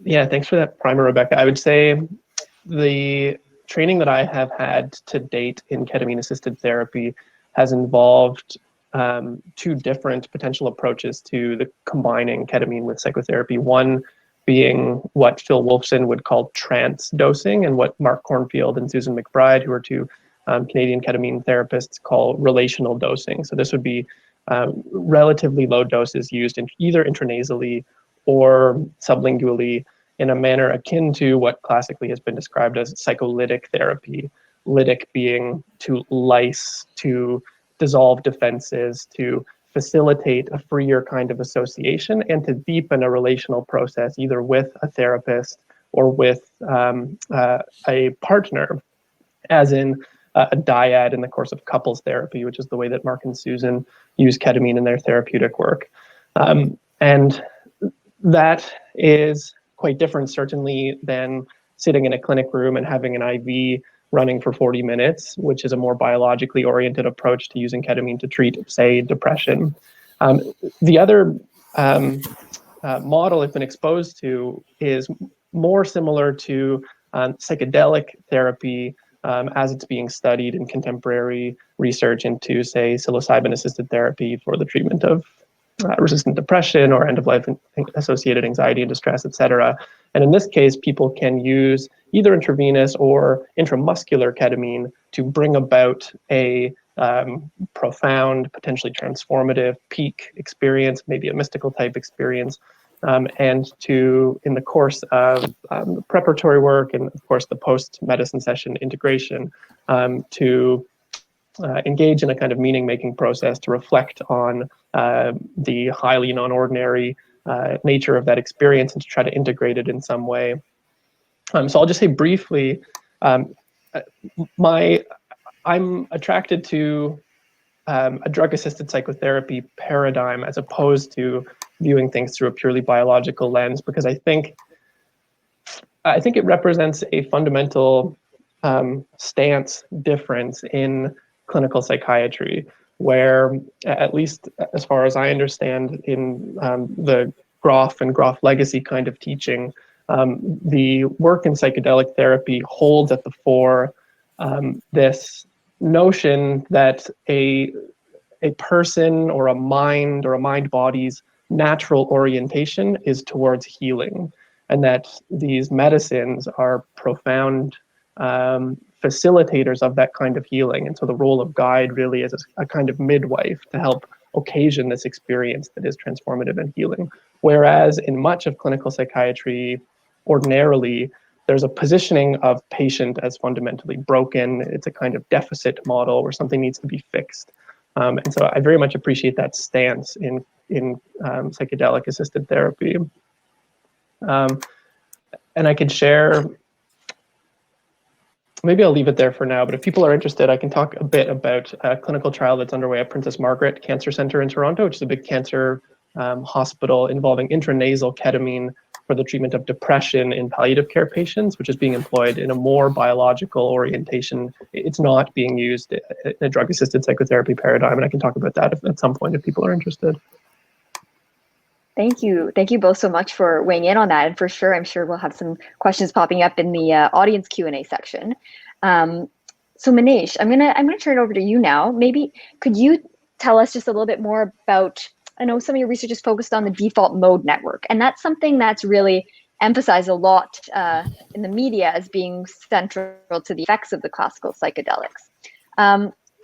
Yeah, thanks for that primer, Rebecca. I would say the training that I have had to date in ketamine-assisted therapy has involved two different potential approaches to the combining ketamine with psychotherapy. One being what Phil Wolfson would call trance dosing, and what Mark Cornfield and Susan McBride, who are two Canadian ketamine therapists, call relational dosing. So this would be relatively low doses used in either intranasally or sublingually in a manner akin to what classically has been described as psycholytic therapy. Lytic being to lyse, to dissolve defenses, to facilitate a freer kind of association, and to deepen a relational process, either with a therapist or with a partner, as in a dyad in the course of couples therapy, which is the way that Mark and Susan use ketamine in their therapeutic work. And that is quite different, certainly, than sitting in a clinic room and having an IV running for 40 minutes, which is a more biologically oriented approach to using ketamine to treat, say, depression. The other model I've been exposed to is more similar to psychedelic therapy as it's being studied in contemporary research into, say, psilocybin-assisted therapy for the treatment of resistant depression or end-of-life associated anxiety and distress, etc. And in this case, people can use either intravenous or intramuscular ketamine to bring about a profound, potentially transformative peak experience, maybe a mystical type experience, and to, in the course of the preparatory work and of course the post-medicine session integration, to engage in a kind of meaning-making process to reflect on the highly non-ordinary nature of that experience and to try to integrate it in some way. So I'll just say briefly, I'm attracted to a drug-assisted psychotherapy paradigm as opposed to viewing things through a purely biological lens, because I think it represents a fundamental stance difference in clinical psychiatry, where, at least as far as I understand in the Groff and Groff legacy kind of teaching, the work in psychedelic therapy holds at the fore this notion that a person or a mind body's natural orientation is towards healing, and that these medicines are profound facilitators of that kind of healing. And so the role of guide really is a kind of midwife to help occasion this experience that is transformative and healing. Whereas in much of clinical psychiatry, ordinarily, there's a positioning of patient as fundamentally broken. It's a kind of deficit model where something needs to be fixed. And so I very much appreciate that stance in psychedelic assisted therapy. And I could share, maybe I'll leave it there for now, but if people are interested, I can talk a bit about a clinical trial that's underway at Princess Margaret Cancer Center in Toronto, which is a big cancer hospital involving intranasal ketamine for the treatment of depression in palliative care patients, which is being employed in a more biological orientation. It's not being used in a drug-assisted psychotherapy paradigm, and I can talk about that at some point if people are interested. Thank you. Thank you both so much for weighing in on that. And for sure, I'm sure we'll have some questions popping up in the audience Q&A section. So Manesh, I'm gonna turn it over to you now. Maybe could you tell us just a little bit more about, I know some of your research is focused on the default mode network, and that's something that's really emphasized a lot in the media as being central to the effects of the classical psychedelics.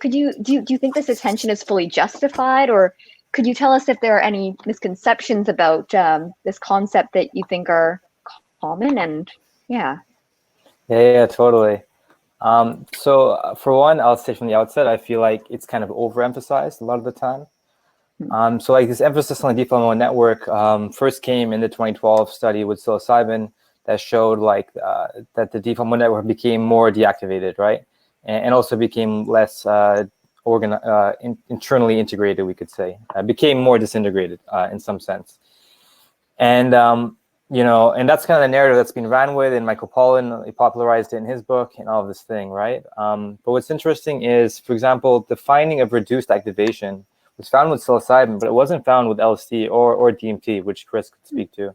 Do you think this attention is fully justified, or could you tell us if there are any misconceptions about this concept that you think are common? And yeah, totally. So for one, I'll say from the outset, I feel like it's kind of overemphasized a lot of the time. So like this emphasis on the default mode network first came in the 2012 study with psilocybin that showed like that the default mode network became more deactivated, right? And also became less internally integrated, we could say. Became more disintegrated in some sense. And and that's kind of the narrative that's been ran with, and Michael Pollan, he popularized it in his book and all of this thing, right? But what's interesting is, for example, the finding of reduced activation was found with psilocybin, but it wasn't found with LSD or DMT, which Chris could speak to.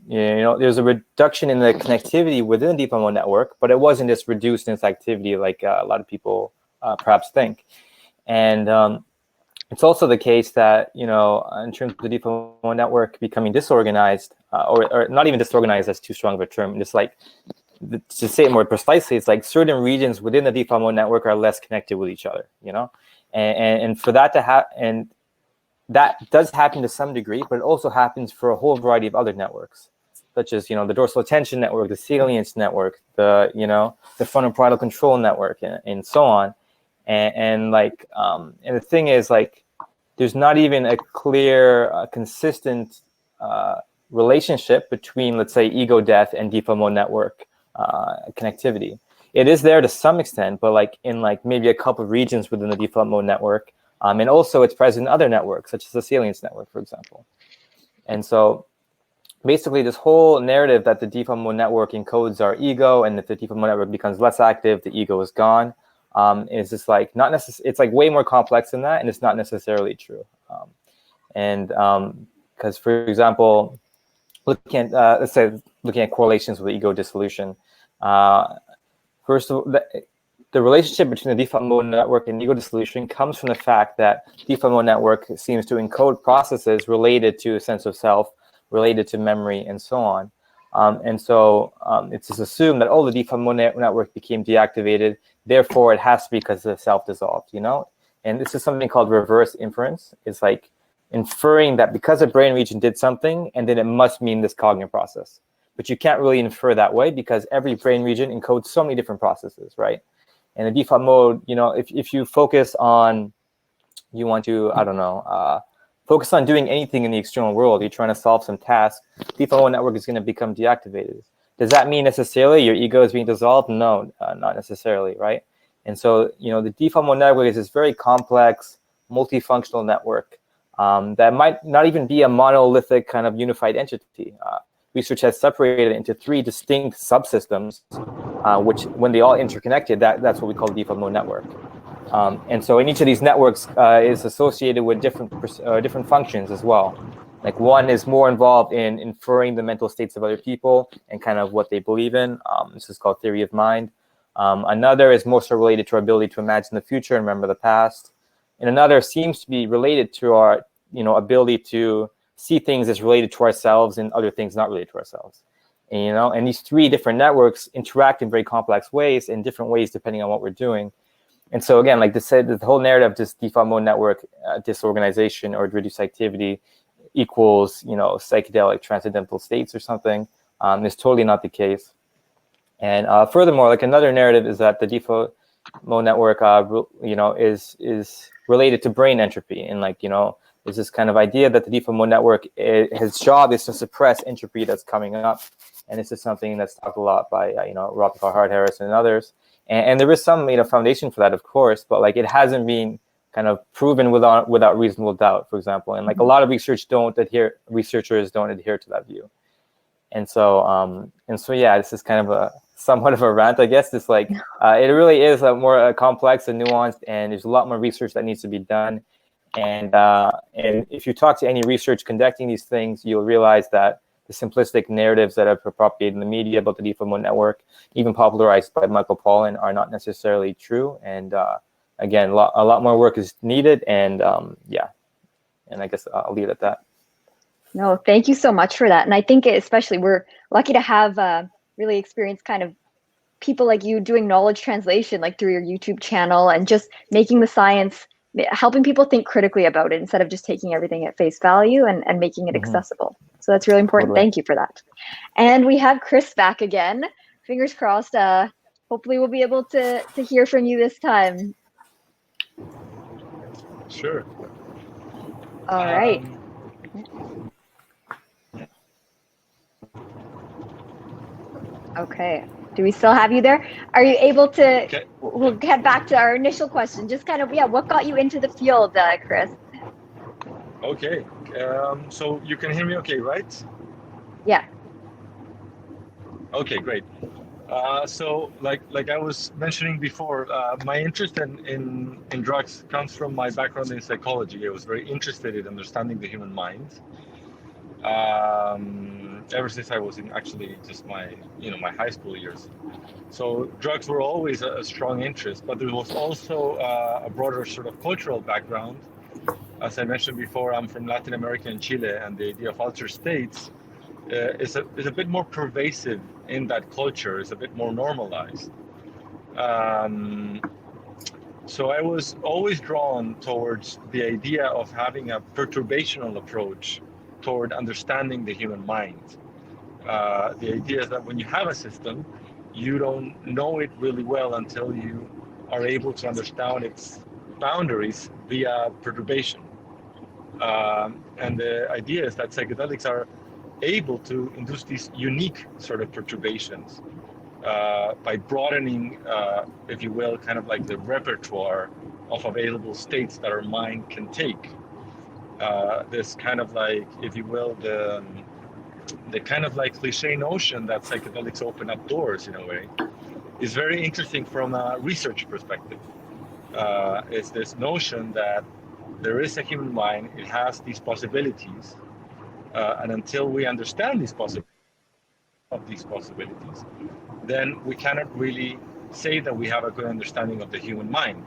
There's a reduction in the connectivity within the default mode network, but it wasn't just reduced in its activity like a lot of people perhaps think. And it's also the case that, in terms of the default mode network becoming disorganized, or not even disorganized, that's too strong of a term, just like, to say it more precisely, it's like certain regions within the default mode network are less connected with each other, and for that to happen, and that does happen to some degree, but it also happens for a whole variety of other networks, such as, the dorsal attention network, the salience network, the frontoparietal control network, and so on. And the thing is, like, there's not even a clear, consistent relationship between, let's say, ego death and default mode network connectivity. It is there to some extent, but in maybe a couple of regions within the default mode network. And also it's present in other networks, such as the salience network, for example. And so basically this whole narrative that the default mode network encodes our ego, and if the default mode network becomes less active, the ego is gone, is just not necessarily, it's way more complex than that, and it's not necessarily true. Because for example, looking at correlations with ego dissolution, first of all, the relationship between the default mode network and ego dissolution comes from the fact that default mode network seems to encode processes related to a sense of self, related to memory, and so on. And so it's just assumed that, oh, the default mode network became deactivated, therefore it has to be because the self dissolved, you know? And this is something called reverse inference. It's like inferring that because a brain region did something, and then it must mean this cognitive process. But you can't really infer that way because every brain region encodes so many different processes, right? And the default mode, you know, if you focus on, you want to, I don't know, focus on doing anything in the external world, you're trying to solve some task, default mode network is going to become deactivated. Does that mean necessarily your ego is being dissolved? No, not necessarily, right? And so, you know, the default mode network is this very complex, multifunctional network that might not even be a monolithic kind of unified entity. Research has separated it into 3 distinct subsystems, which, when they all interconnected, that's what we call the default mode network. And so in each of these networks is associated with different functions as well. Like one is more involved in inferring the mental states of other people and kind of what they believe in. This is called theory of mind. Another is more so related to our ability to imagine the future and remember the past. And another seems to be related to our, you know, ability to see things as related to ourselves and other things not related to ourselves. And, you know, and these 3 different networks interact in very complex ways, in different ways depending on what we're doing. And so again, like this said, the whole narrative of this default mode network disorganization or reduced activity equals, you know, psychedelic transcendental states or something is totally not the case. And furthermore, like another narrative is that the default mode network, you know, is related to brain entropy, and like, you know, there's this kind of idea that the default mode network, his job is to suppress entropy that's coming up, and this is something that's talked a lot by you know, Robin Carhart-Harris and others, and there is some, you know, foundation for that, of course, but like it hasn't been kind of proven without reasonable doubt, for example, and like a lot of researchers don't adhere to that view, and so yeah, this is kind of a somewhat of a rant, I guess. It's like it really is more complex and nuanced, and there's a lot more research that needs to be done. And if you talk to any research conducting these things, you'll realize that the simplistic narratives that are propagated in the media about the default mode network, even popularized by Michael Pollan, are not necessarily true. And again, a lot more work is needed. And yeah, and I guess I'll leave it at that. No, thank you so much for that. And I think especially we're lucky to have really experienced kind of people like you doing knowledge translation, like through your YouTube channel, and just making the science, helping people think critically about it instead of just taking everything at face value and making it accessible. So that's really important. Totally. Thank you for that. And we have Chris back again. Fingers crossed. Hopefully we'll be able to hear from you this time. Sure. All right. Okay. Do we still have you there? Are you able to, Okay. We'll get back to our initial question, just kind of, yeah, what got you into the field, Chris? Okay. So you can hear me okay, right? Yeah. Okay, great. So like I was mentioning before, my interest in drugs comes from my background in psychology. I was very interested in understanding the human mind. Ever since I was in actually just my high school years. So drugs were always a strong interest, but there was also a broader sort of cultural background. As I mentioned before, I'm from Latin America and Chile, and the idea of altered states is a bit more pervasive in that culture, is a bit more normalized. So I was always drawn towards the idea of having a perturbational approach toward understanding the human mind. The idea is that when you have a system, you don't know it really well until you are able to understand its boundaries via perturbation. And the idea is that psychedelics are able to induce these unique sort of perturbations by broadening, if you will, kind of like the repertoire of available states that our mind can take. This kind of like, if you will, the kind of like cliche notion that psychedelics open up doors in a way is very interesting from a research perspective. It's this notion that there is a human mind, it has these possibilities, and until we understand these possibilities, then we cannot really say that we have a good understanding of the human mind.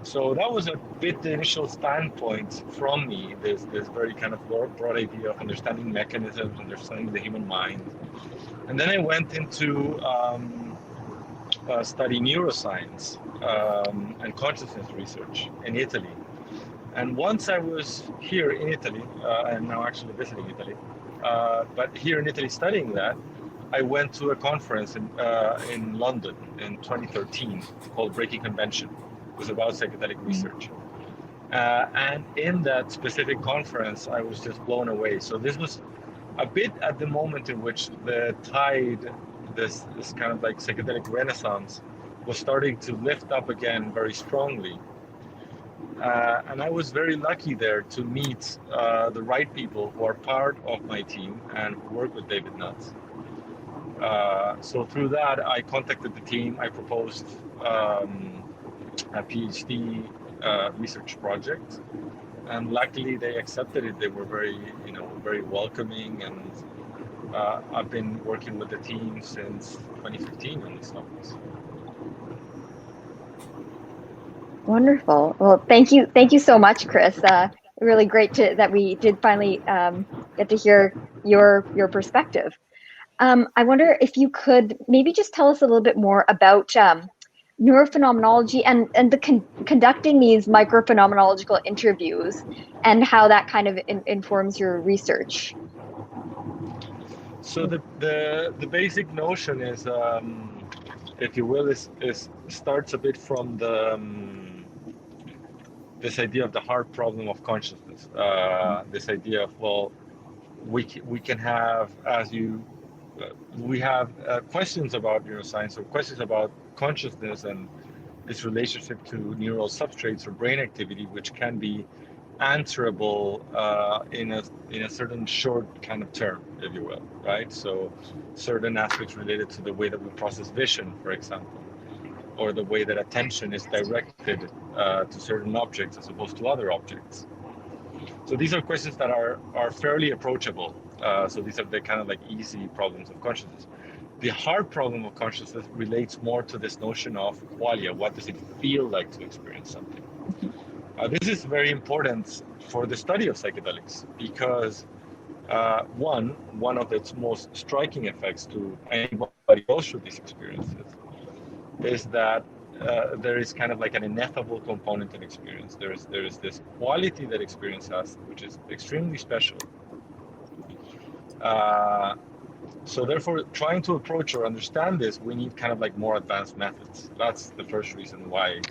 So that was a bit the initial standpoint from me, this very kind of broad idea of understanding mechanisms, understanding the human mind. And then I went into study neuroscience and consciousness research in Italy. And once I was here in Italy, I'm now actually visiting Italy, but here in Italy studying that, I went to a conference in London in 2013 called Breaking Convention. It was about psychedelic research. And in that specific conference, I was just blown away. So this was a bit at the moment in which the tide, this kind of like psychedelic renaissance, was starting to lift up again very strongly. And I was very lucky there to meet the right people who are part of my team and who work with David Nutt. So through that, I contacted the team. I proposed a PhD research project, and luckily they accepted it. They were very, very welcoming, and I've been working with the team since 2015 on this topic. Wonderful. Well, thank you so much, Chris. Really great that we did finally get to hear your perspective. I wonder if you could maybe just tell us a little bit more about neurophenomenology and the conducting these microphenomenological interviews and how that kind of informs your research. So the basic notion is, if you will, is starts a bit from the this idea of the hard problem of consciousness. This idea of, well, we can have, we have questions about neuroscience or questions about consciousness and its relationship to neural substrates or brain activity, which can be answerable in a certain short kind of term, if you will, right? So certain aspects related to the way that we process vision, for example, or the way that attention is directed to certain objects as opposed to other objects. So these are questions that are fairly approachable. So these are the kind of like easy problems of consciousness. The hard problem of consciousness relates more to this notion of qualia. What does it feel like to experience something? This is very important for the study of psychedelics because one of its most striking effects to anybody who goes through these experiences is that there is kind of like an ineffable component in experience. There is this quality that experience has, which is extremely special. So therefore, trying to approach or understand this, we need kind of like more advanced methods. That's the first reason why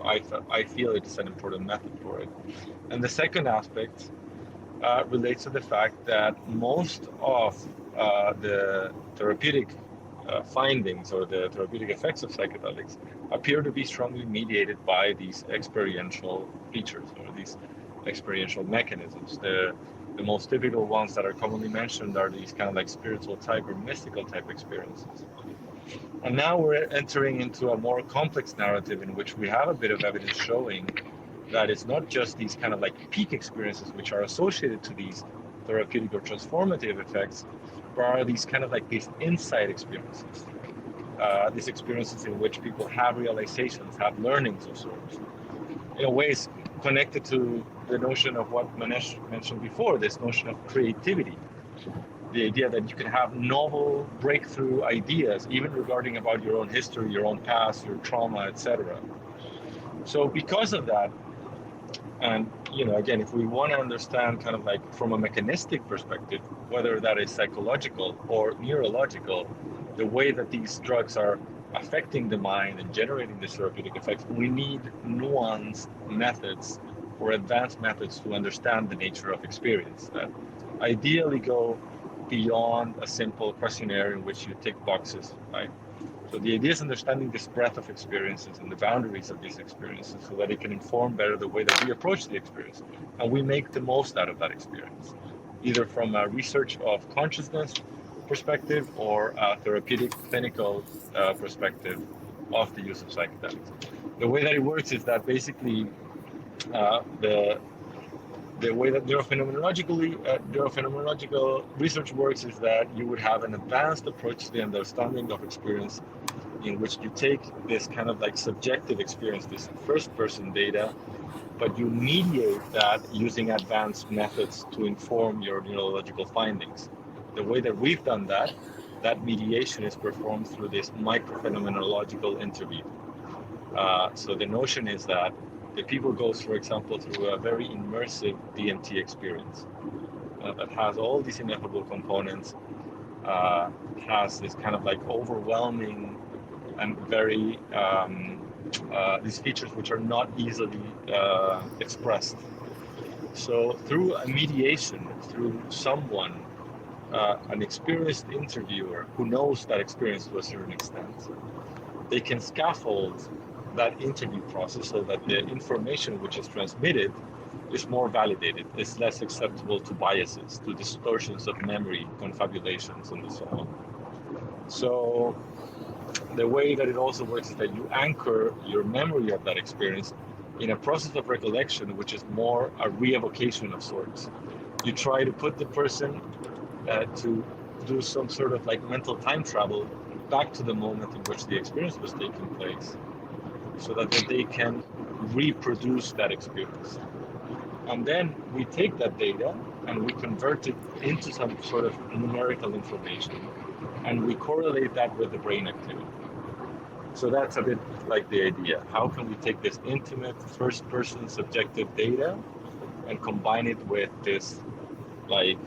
I feel it is an important method for it. And the second aspect relates to the fact that most of the therapeutic findings or the therapeutic effects of psychedelics appear to be strongly mediated by these experiential features or these experiential mechanisms. The most typical ones that are commonly mentioned are these kind of like spiritual type or mystical type experiences. And now we're entering into a more complex narrative in which we have a bit of evidence showing that it's not just these kind of like peak experiences which are associated to these therapeutic or transformative effects, but are these kind of like these insight experiences. These experiences in which people have realizations, have learnings of sorts. In a way, it's connected to the notion of what Manesh mentioned before, this notion of creativity. The idea that you can have novel breakthrough ideas, even regarding about your own history, your own past, your trauma, etc. So because of that, and again, if we want to understand kind of like from a mechanistic perspective, whether that is psychological or neurological, the way that these drugs are affecting the mind and generating this therapeutic effects, we need nuanced methods or advanced methods to understand the nature of experience that ideally go beyond a simple questionnaire in which you tick boxes, right? So the idea is understanding this breadth of experiences and the boundaries of these experiences so that it can inform better the way that we approach the experience and we make the most out of that experience, either from a research of consciousness perspective or a therapeutic clinical perspective of the use of psychedelics. The way that it works is that basically the way that neurophenomenological research works is that you would have an advanced approach to the understanding of experience in which you take this kind of like subjective experience, this first-person data, but you mediate that using advanced methods to inform your neurological findings. The way that we've done that mediation is performed through this microphenomenological interview. So the notion is that the people go, for example, through a very immersive DMT experience that has all these ineffable components, has this kind of like overwhelming and very these features which are not easily expressed. So through a mediation, through someone, an experienced interviewer who knows that experience to a certain extent, they can scaffold that interview process so that the information which is transmitted is more validated, is less acceptable to biases, to distortions of memory, confabulations, and so on. So the way that it also works is that you anchor your memory of that experience in a process of recollection, which is more a re-evocation of sorts. You try to put the person to do some sort of like mental time travel back to the moment in which the experience was taking place, so that they can reproduce that experience. And then we take that data and we convert it into some sort of numerical information, and we correlate that with the brain activity. So that's a bit like the idea. How can we take this intimate first-person subjective data and combine it with this like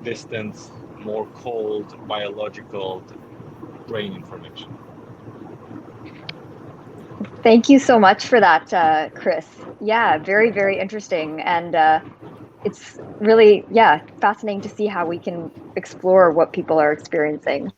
distant, more cold biological brain information? Thank you so much for that, Chris. Yeah, very, very interesting. And it's really, fascinating to see how we can explore what people are experiencing.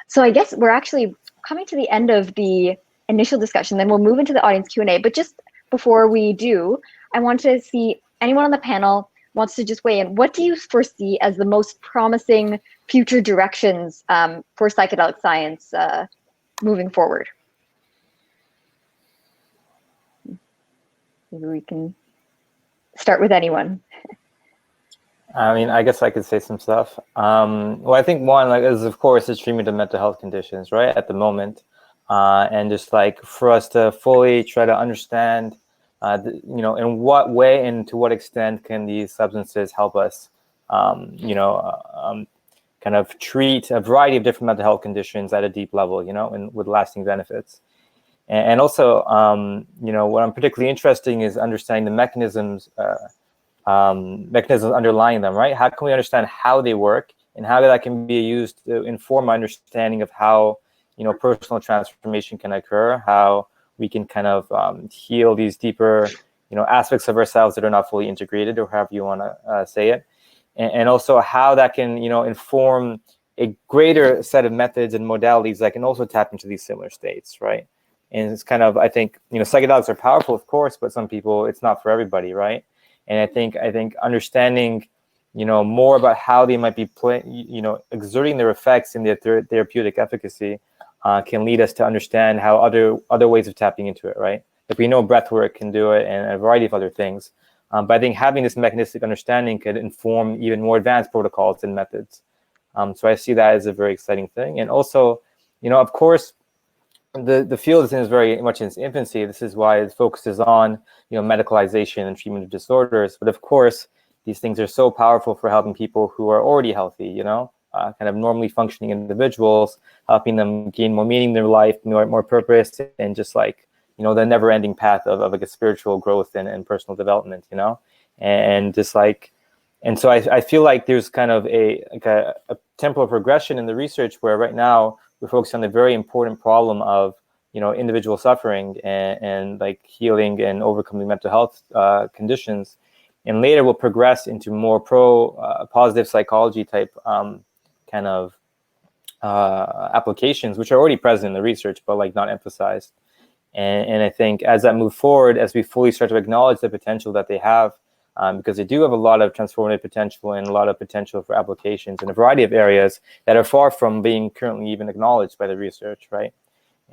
So I guess we're actually coming to the end of the initial discussion, then we'll move into the audience Q&A. But just before we do, I want to see anyone on the panel wants to just weigh in. What do you foresee as the most promising future directions for psychedelic science moving forward? Maybe we can start with anyone. I mean, I guess I could say some stuff. Well, I think one is, of course, the treatment of mental health conditions, right, at the moment. And just like for us to fully try to understand, in what way and to what extent can these substances help us, kind of treat a variety of different mental health conditions at a deep level, and with lasting benefits. And also, what I'm particularly interested in is understanding the mechanisms underlying them, right? How can we understand how they work and how that can be used to inform our understanding of how, personal transformation can occur, how we can kind of heal these deeper, aspects of ourselves that are not fully integrated, or however you want to say it. And also how that can, inform a greater set of methods and modalities that can also tap into these similar states, right? And it's kind of, I think, psychedelics are powerful, of course, but some people, it's not for everybody, right? And I think understanding, more about how they might be exerting their effects in their therapeutic efficacy can lead us to understand how other ways of tapping into it, right? Like we know breath work can do it and a variety of other things. But I think having this mechanistic understanding could inform even more advanced protocols and methods. So I see that as a very exciting thing. And also, of course, the field is very much in its infancy. This is why it focuses on, medicalization and treatment of disorders. But of course, these things are so powerful for helping people who are already healthy, kind of normally functioning individuals, helping them gain more meaning in their life, more purpose, and just like, the never-ending path of like a spiritual growth and personal development, and just like, and so I feel like there's kind of a temporal progression in the research where right now we're focused on the very important problem of, individual suffering and like healing and overcoming mental health conditions. And later we'll progress into more positive psychology type kind of applications, which are already present in the research, but like not emphasized. And I think as that moves forward, as we fully start to acknowledge the potential that they have, because they do have a lot of transformative potential and a lot of potential for applications in a variety of areas that are far from being currently even acknowledged by the research, right?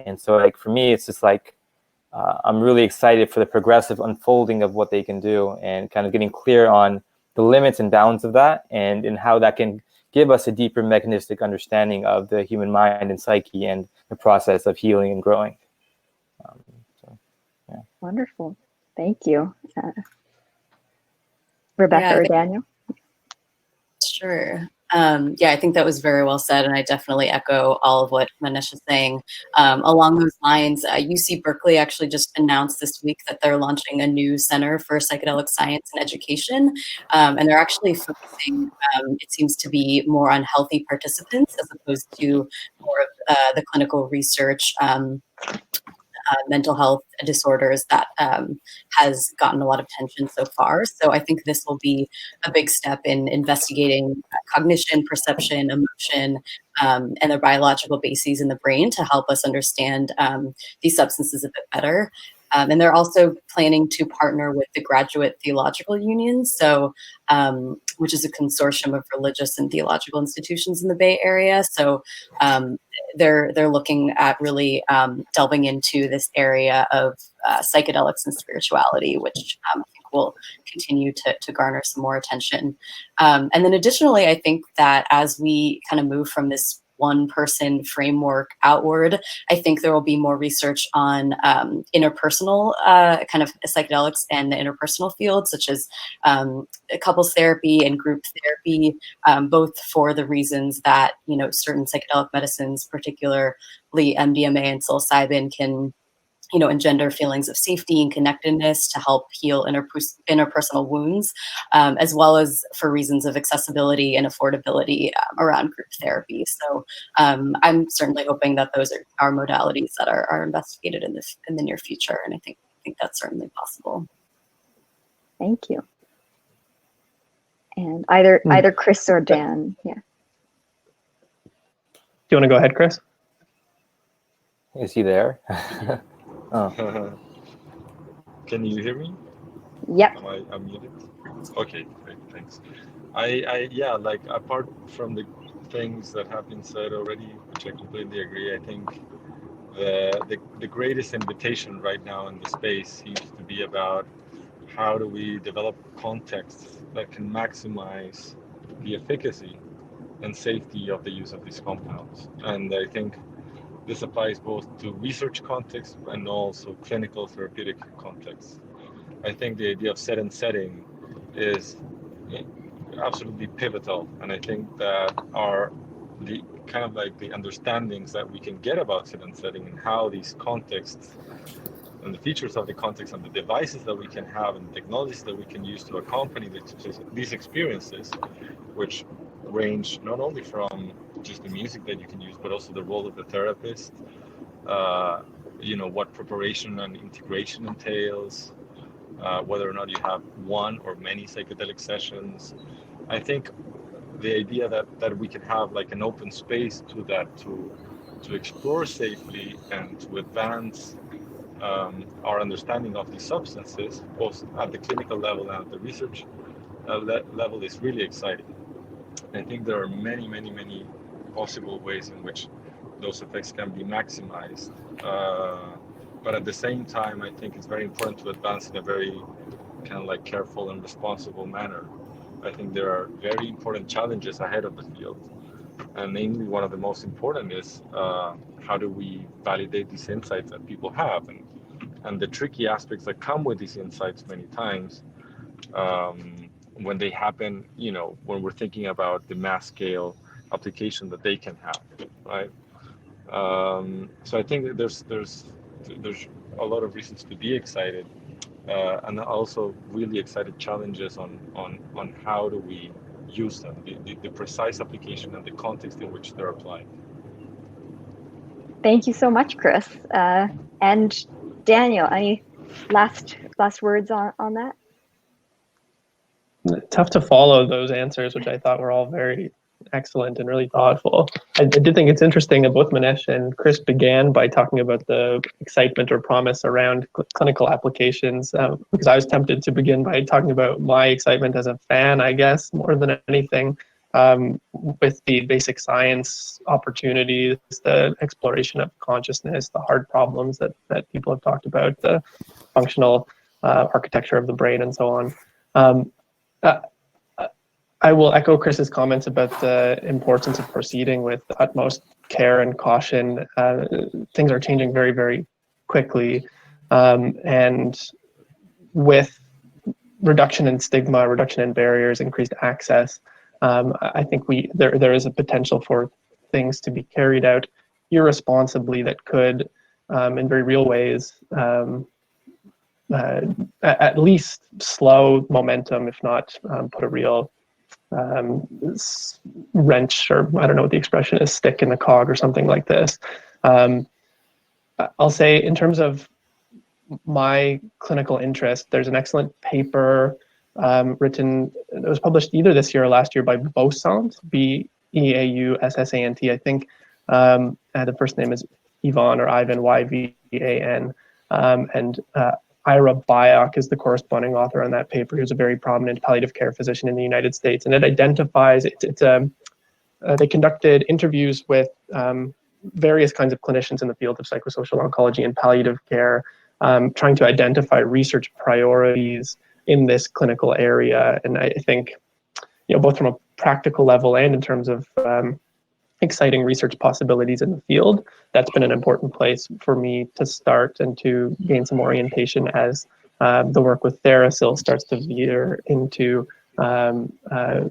And so like for me, it's just like, I'm really excited for the progressive unfolding of what they can do and kind of getting clear on the limits and bounds of that and how that can give us a deeper mechanistic understanding of the human mind and psyche and the process of healing and growing. Yeah. Wonderful. Thank you. Rebecca or Daniel? Sure. Yeah, I think that was very well said, and I definitely echo all of what Manesh is saying. Along those lines, UC Berkeley actually just announced this week that they're launching a new Center for Psychedelic Science and Education, and they're actually focusing, it seems to be, more on healthy participants as opposed to more of the clinical research, mental health disorders that has gotten a lot of attention so far. So I think this will be a big step in investigating cognition, perception, emotion, and their biological bases in the brain to help us understand these substances a bit better. And they're also planning to partner with the Graduate Theological Union, so which is a consortium of religious and theological institutions in the Bay Area. So they're looking at really delving into this area of psychedelics and spirituality, which I think will continue to garner some more attention. And then additionally, I think that as we kind of move from this one-person framework outward, I think there will be more research on interpersonal kind of psychedelics and the interpersonal field, such as couples therapy and group therapy, both for the reasons that, you know, certain psychedelic medicines, particularly MDMA and psilocybin, can, you know, engender feelings of safety and connectedness to help heal interpersonal wounds, as well as for reasons of accessibility and affordability around group therapy. So I'm certainly hoping that those are modalities that are investigated in the near future, and I think that's certainly possible. Thank you. And either Chris or Dan, yeah. Do you want to go ahead, Chris? Is he there? Oh. Can you hear me? Yep. Am I unmuted? Okay, great, thanks. Yeah, like apart from the things that have been said already, which I completely agree, I think the greatest invitation right now in the space seems to be about how do we develop contexts that can maximize the efficacy and safety of the use of these compounds. And I think this applies both to research contexts and also clinical therapeutic contexts. I think the idea of set and setting is absolutely pivotal, and I think that the kind of like the understandings that we can get about set and setting and how these contexts and the features of the context and the devices that we can have and the technologies that we can use to accompany these experiences, which range not only from just the music that you can use, but also the role of the therapist, you know, what preparation and integration entails, whether or not you have one or many psychedelic sessions. I think the idea that we can have like an open space to that, to explore safely and to advance our understanding of these substances, both at the clinical level and at the research level, is really exciting. I think there are many possible ways in which those effects can be maximized. But at the same time, I think it's very important to advance in a very kind of like careful and responsible manner. I think there are very important challenges ahead of the field. And namely, one of the most important is how do we validate these insights that people have, and the tricky aspects that come with these insights many times when they happen, you know, when we're thinking about the mass scale application that they can have, right? So I think that there's a lot of reasons to be excited, and also really excited challenges on how do we use them, the precise application and the context in which they're applied. Thank you so much, Chris. And Daniel, any last words on that? Tough to follow those answers, which I thought were all very excellent and really thoughtful. I did think it's interesting that both Manesh and Chris began by talking about the excitement or promise around clinical applications, because I was tempted to begin by talking about my excitement as a fan, I guess, more than anything, with the basic science opportunities, the exploration of consciousness, the hard problems that people have talked about, the functional architecture of the brain, and so on. I will echo Chris's comments about the importance of proceeding with utmost care and caution. Things are changing very, very quickly, and with reduction in stigma, reduction in barriers, increased access, I think there is a potential for things to be carried out irresponsibly that could, in very real ways, at least slow momentum, if not put a real wrench, or I don't know what the expression is, stick in the cog or something like this. I'll say in terms of my clinical interest, there's an excellent paper written, it was published either this year or last year by Beaussant, Beaussant, I think. The first name is Ivan or Ivan, Yvan, and Ira Byock is the corresponding author on that paper. He was a very prominent palliative care physician in the United States, and it identifies, they conducted interviews with various kinds of clinicians in the field of psychosocial oncology and palliative care, trying to identify research priorities in this clinical area. And I think, both from a practical level and in terms of exciting research possibilities in the field, that's been an important place for me to start and to gain some orientation as the work with Therasil starts to veer into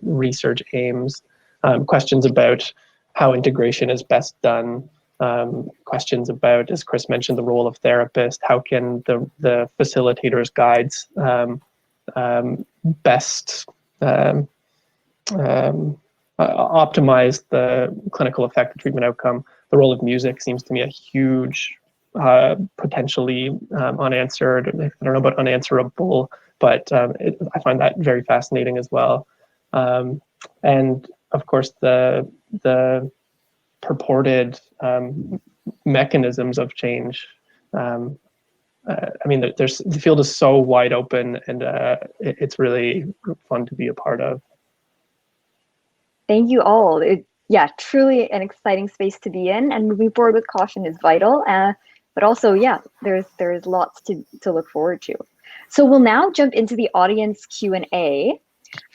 research aims, questions about how integration is best done, questions about, as Chris mentioned, the role of therapist, how can the facilitators' guides best optimize the clinical effect, the treatment outcome. The role of music seems to me a huge, potentially unanswered, I don't know about unanswerable, but I find that very fascinating as well. And of course, the purported mechanisms of change. I mean, the field is so wide open, and it's really fun to be a part of. Thank you all. Yeah, truly an exciting space to be in, and moving forward with caution is vital. But also, yeah, there's lots to look forward to. So we'll now jump into the audience Q&A.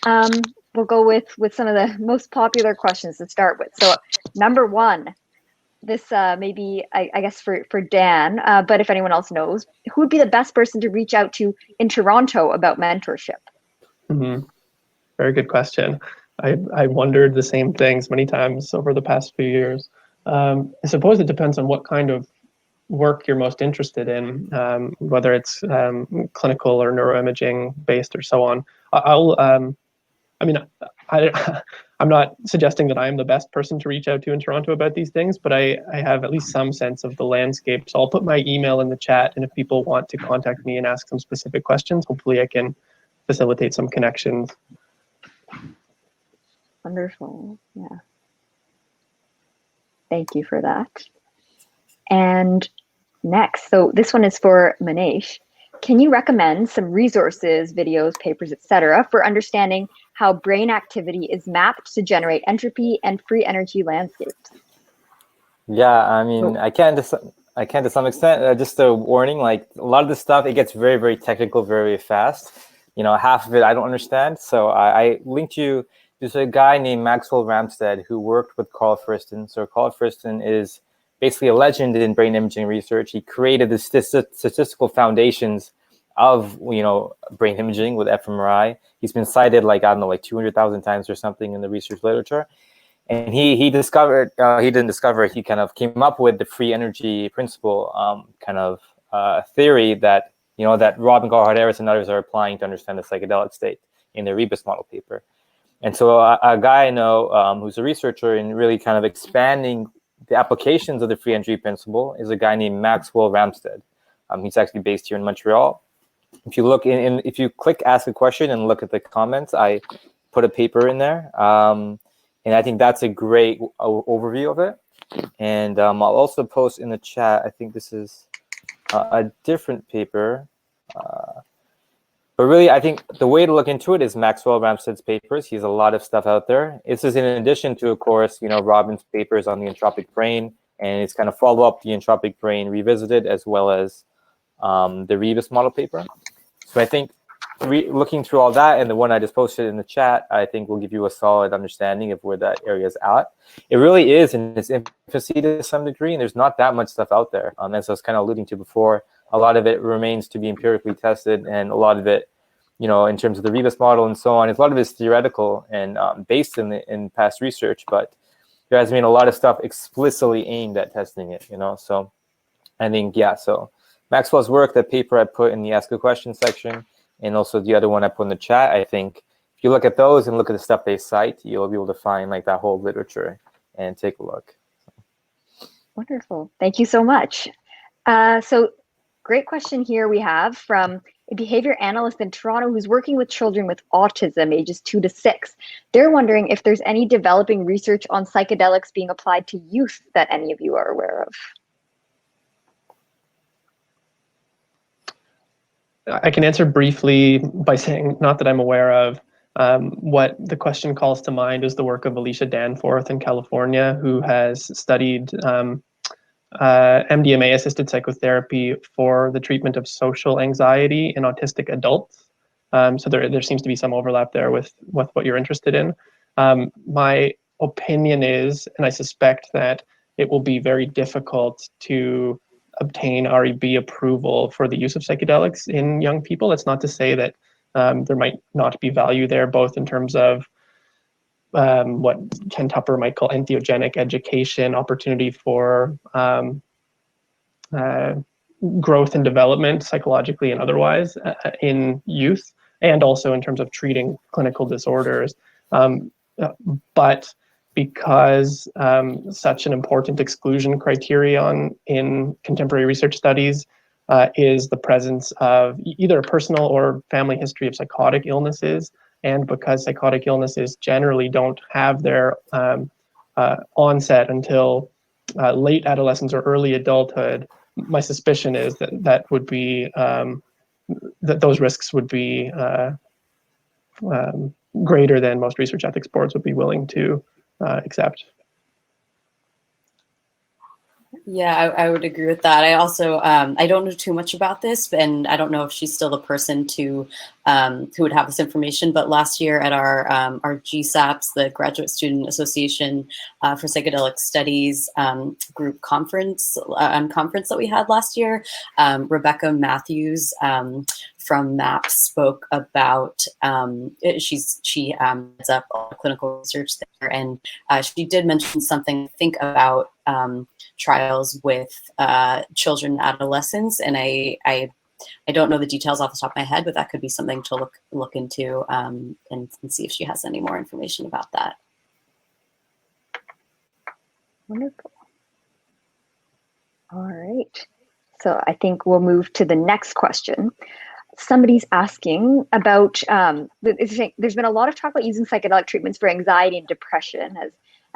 We'll go with some of the most popular questions to start with. So number one, this may be, I guess, for Dan, but if anyone else knows, who would be the best person to reach out to in Toronto about mentorship? Mm-hmm. Very good question. I wondered the same things many times over the past few years. I suppose it depends on what kind of work you're most interested in, whether it's clinical or neuroimaging based or so on. I'm not suggesting that I'm the best person to reach out to in Toronto about these things, but I have at least some sense of the landscape. So I'll put my email in the chat, and if people want to contact me and ask some specific questions, hopefully I can facilitate some connections. Wonderful. Yeah. Thank you for that. And next, so this one is for Manesh. Can you recommend some resources, videos, papers, etc., for understanding how brain activity is mapped to generate entropy and free energy landscapes? Yeah, I mean, I can to some extent. Just a warning, like a lot of this stuff, it gets very, very technical, very fast. Half of it I don't understand. So I linked you. There's a guy named Maxwell Ramstad who worked with Carl Friston. So Carl Friston is basically a legend in brain imaging research. He created the statistical foundations of brain imaging with fMRI. He's been cited like 200,000 times or something in the research literature. And he discovered, he kind of came up with the free energy principle theory that that Robin Carhart-Harris and others are applying to understand the psychedelic state in their Rebus model paper. And so a guy I know who's a researcher in really kind of expanding the applications of the free energy principle is a guy named Maxwell Ramstad. He's actually based here in Montreal. If you look if you click ask a question and look at the comments, I put a paper in there. And I think that's a great overview of it. And I'll also post in the chat, I think this is a different paper. But really, I think the way to look into it is Maxwell Ramstad's papers. He has a lot of stuff out there. This is in addition to, of course, Robin's papers on the entropic brain, and it's kind of follow up the entropic brain revisited as well as the Rebus model paper. So I think looking through all that and the one I just posted in the chat, I think will give you a solid understanding of where that area is at. It really is in its infancy to some degree, and there's not that much stuff out there. As I was kind of alluding to before, a lot of it remains to be empirically tested, and a lot of it, in terms of the Rebus model and so on, a lot of it is theoretical and based in past research, but there has been a lot of stuff explicitly aimed at testing it, So I think, so Maxwell's work, that paper I put in the Ask a Question section, and also the other one I put in the chat, I think if you look at those and look at the stuff they cite, you'll be able to find like that whole literature and take a look. Wonderful. Thank you so much. So great question here we have from a behavior analyst in Toronto who's working with children with autism ages 2 to 6. They're wondering if there's any developing research on psychedelics being applied to youth that any of you are aware of. I can answer briefly by saying, not that I'm aware of. What the question calls to mind is the work of Alicia Danforth in California, who has studied MDMA-assisted psychotherapy for the treatment of social anxiety in autistic adults. So there seems to be some overlap there with what you're interested in. My opinion is, and I suspect that it will be very difficult to obtain REB approval for the use of psychedelics in young people. It's not to say that there might not be value there, both in terms of what Ken Tupper might call entheogenic education, opportunity for growth and development psychologically and otherwise in youth, and also in terms of treating clinical disorders. But because such an important exclusion criterion in contemporary research studies is the presence of either a personal or family history of psychotic illnesses, and because psychotic illnesses generally don't have their onset until late adolescence or early adulthood, my suspicion is that would be that those risks would be greater than most research ethics boards would be willing to accept. Yeah, I would agree with that. I also, I don't know too much about this, and I don't know if she's still the person to who would have this information. But last year at our GSAPS, the Graduate Student Association for Psychedelic Studies group conference that we had last year, Rebecca Matthews from MAPS spoke about, she heads up clinical research there, and she did mention something, I think, about trials with children and adolescents, and I don't know the details off the top of my head, but that could be something to look into and see if she has any more information about that. Wonderful. All right. So I think we'll move to the next question. Somebody's asking about, there's been a lot of talk about using psychedelic treatments for anxiety and depression,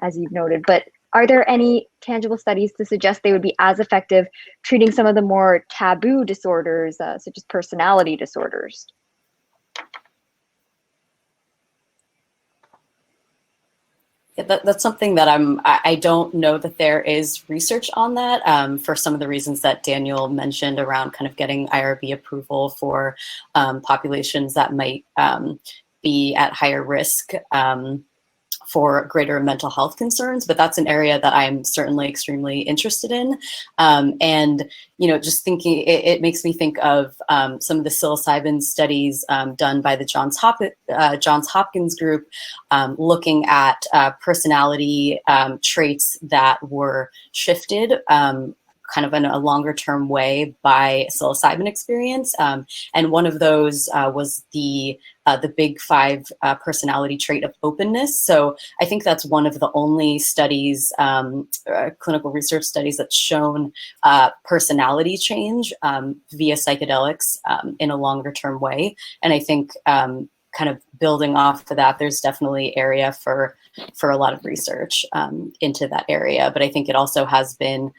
as you've noted, but are there any tangible studies to suggest they would be as effective treating some of the more taboo disorders, such as personality disorders? Yeah, that's something that I don't know that there is research on that for some of the reasons that Daniel mentioned around kind of getting IRB approval for populations that might be at higher risk for greater mental health concerns, but that's an area that I'm certainly extremely interested in. And, just thinking, it makes me think of some of the psilocybin studies done by the Johns Hopkins group, looking at personality traits that were shifted kind of in a longer term way by psilocybin experience. And one of those was the big 5 personality trait of openness. So I think that's one of the only studies, clinical research studies, that's shown personality change via psychedelics in a longer term way. And I think kind of building off of that, there's definitely area for a lot of research into that area. But I think it also has been,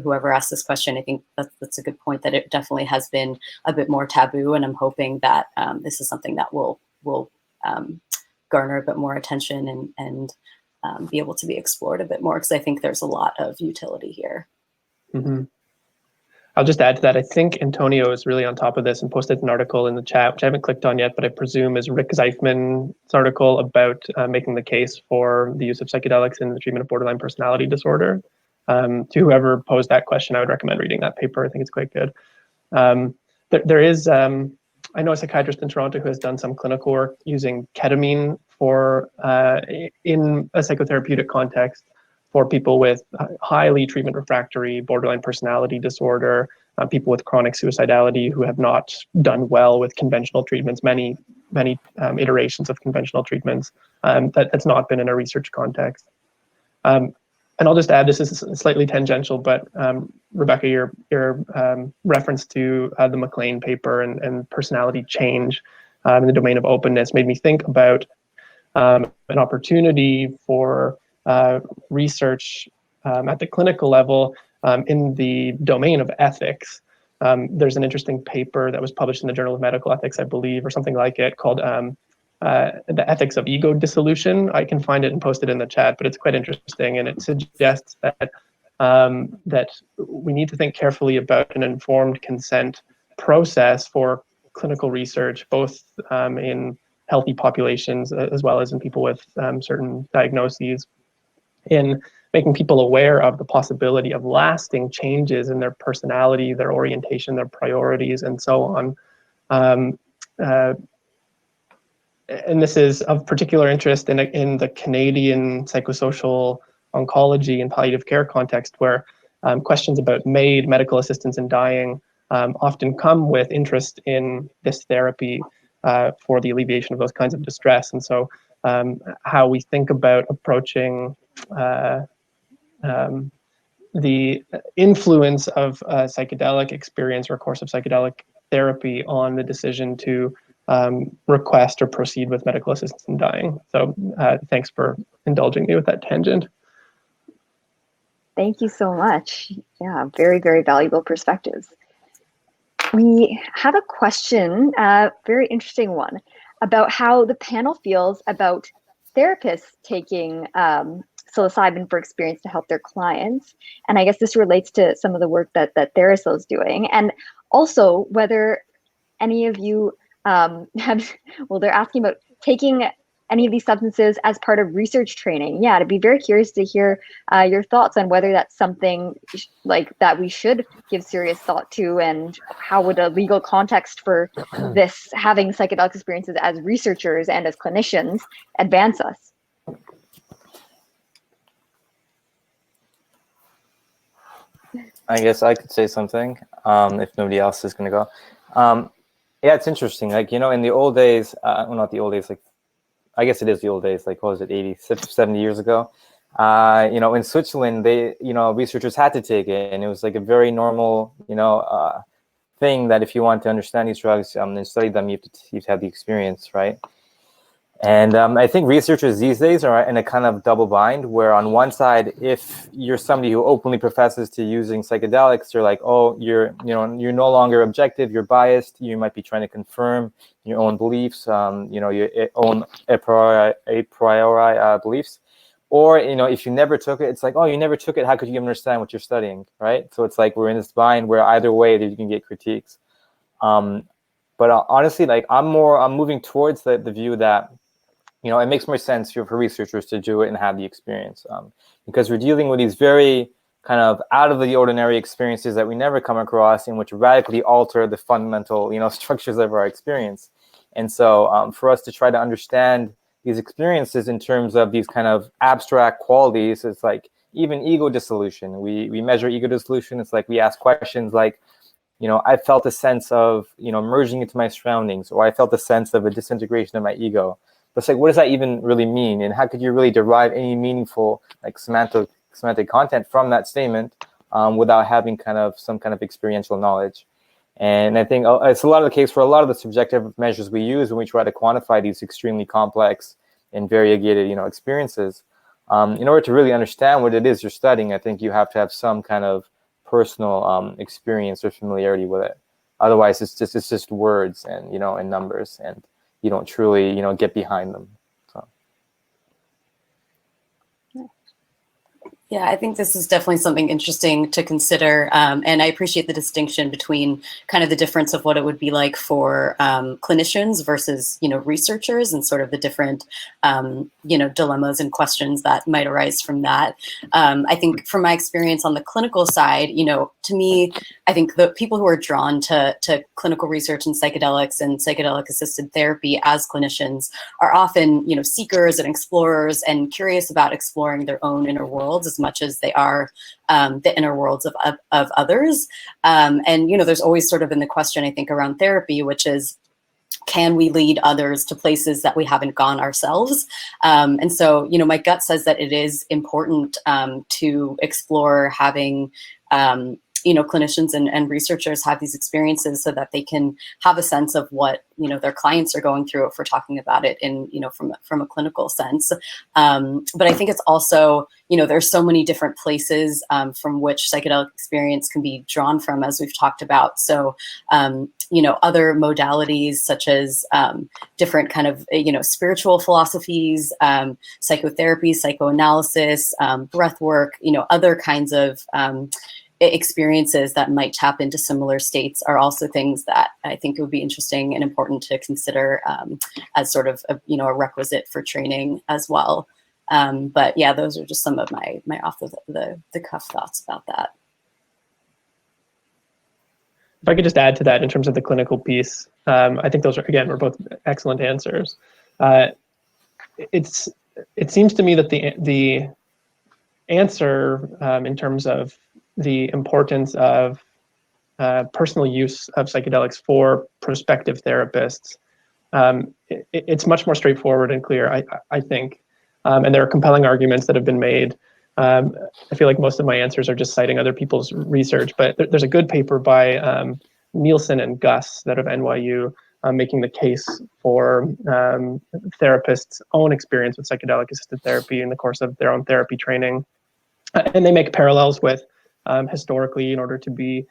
whoever asked this question, I think that's a good point, that it definitely has been a bit more taboo. And I'm hoping that this is something that will garner a bit more attention and be able to be explored a bit more, because I think there's a lot of utility here. Mm-hmm. I'll just add to that. I think Antonio is really on top of this and posted an article in the chat, which I haven't clicked on yet, but I presume is Rick Zeifman's article about making the case for the use of psychedelics in the treatment of borderline personality disorder. To whoever posed that question, I would recommend reading that paper. I think it's quite good. There is, I know a psychiatrist in Toronto who has done some clinical work using ketamine for in a psychotherapeutic context for people with highly treatment refractory borderline personality disorder, people with chronic suicidality who have not done well with conventional treatments, many iterations of conventional treatments. That's not been in a research context. And I'll just add, this is slightly tangential, but Rebecca, your reference to the McLean paper and personality change in the domain of openness made me think about an opportunity for research at the clinical level in the domain of ethics. There's an interesting paper that was published in the Journal of Medical Ethics, I believe, or something like it, called The Ethics of Ego Dissolution. I can find it and post it in the chat, but it's quite interesting, and it suggests that that we need to think carefully about an informed consent process for clinical research, both in healthy populations as well as in people with certain diagnoses, in making people aware of the possibility of lasting changes in their personality, their orientation, their priorities, and so on. And this is of particular interest in the Canadian psychosocial oncology and palliative care context, where questions about MAID, medical assistance in dying, often come with interest in this therapy for the alleviation of those kinds of distress. And so how we think about approaching the influence of a psychedelic experience or a course of psychedelic therapy on the decision to request or proceed with medical assistance in dying. So thanks for indulging me with that tangent. Thank you so much. Yeah, very, very valuable perspectives. We have a question, very interesting one, about how the panel feels about therapists taking psilocybin for experience to help their clients. And I guess this relates to some of the work that Therasil is doing. And also whether any of you have, well, they're asking about taking any of these substances as part of research training. Yeah, I'd be very curious to hear your thoughts on whether that's something like that we should give serious thought to, and how would a legal context for this, having psychedelic experiences as researchers and as clinicians, advance us? I guess I could say something if nobody else is going to go. Yeah, it's interesting. Like, you know, in the old days, well, not the old days, like, I guess it is the old days, like, what was it, 80, 70 years ago? You know, in Switzerland, they, you know, researchers had to take it, and it was like a very normal, you know, thing that if you want to understand these drugs and study them, you have to have the experience, right? And I think researchers these days are in a kind of double bind, where on one side, if you're somebody who openly professes to using psychedelics, they're like, oh, you're no longer objective, you're biased, you might be trying to confirm your own beliefs, you know, your own a priori beliefs. Or, you know, if you never took it, it's like, oh, you never took it, how could you understand what you're studying, right? So it's like we're in this bind where either way you can get critiques. But honestly, like, I'm moving towards the view that, you know, it makes more sense for researchers to do it and have the experience, because we're dealing with these very kind of out of the ordinary experiences that we never come across, in which radically alter the fundamental, you know, structures of our experience. And so for us to try to understand these experiences in terms of these kind of abstract qualities, it's like even ego dissolution. We measure ego dissolution. It's like we ask questions like, you know, I felt a sense of, you know, merging into my surroundings, or I felt a sense of a disintegration of my ego. But it's like, what does that even really mean? And how could you really derive any meaningful, like, semantic content from that statement without having kind of some kind of experiential knowledge? And I think it's a lot of the case for a lot of the subjective measures we use when we try to quantify these extremely complex and variegated, you know, experiences. In order to really understand what it is you're studying, I think you have to have some kind of personal experience or familiarity with it. Otherwise, it's just words and, you know, and numbers, and you don't truly, you know, get behind them. So. Yeah, I think this is definitely something interesting to consider. And I appreciate the distinction between kind of the difference of what it would be like for clinicians versus, researchers, and sort of the different, dilemmas and questions that might arise from that. I think from my experience on the clinical side, to me, I think the people who are drawn to clinical research and psychedelic assisted therapy as clinicians are often, seekers and explorers and curious about exploring their own inner worlds as much as they are the inner worlds of others. And, there's always sort of been the question, I think, around therapy, which is, can we lead others to places that we haven't gone ourselves? And so, my gut says that it is important to explore having clinicians and researchers have these experiences so that they can have a sense of what, their clients are going through if we're talking about it in, from a clinical sense. But I think it's also, there's so many different places from which psychedelic experience can be drawn from, as we've talked about. So, other modalities such as different kind of, spiritual philosophies, psychotherapy, psychoanalysis, breath work, other kinds of experiences that might tap into similar states are also things that I think would be interesting and important to consider as sort of a requisite for training as well. But yeah, those are just some of my off the cuff thoughts about that. If I could just add to that in terms of the clinical piece, I think those were both excellent answers. It seems to me that the answer in terms of the importance of personal use of psychedelics for prospective therapists, it's much more straightforward and clear, I think. And there are compelling arguments that have been made. I feel like most of my answers are just citing other people's research, but there's a good paper by Nielsen and Gus out of NYU making the case for therapists' own experience with psychedelic-assisted therapy in the course of their own therapy training. And they make parallels with historically, in order to be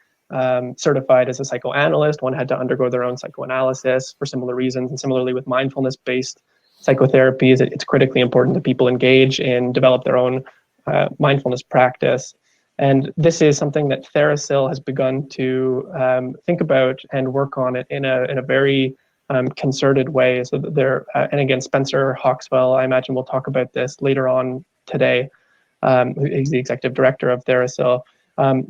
certified as a psychoanalyst, one had to undergo their own psychoanalysis for similar reasons. And similarly with mindfulness-based psychotherapies, it's critically important that people engage and develop their own mindfulness practice. And this is something that TheraPsil has begun to think about and work on it in a very concerted way. So that and again, Spencer Hawkswell, I imagine we'll talk about this later on today. He's the executive director of TheraPsil. I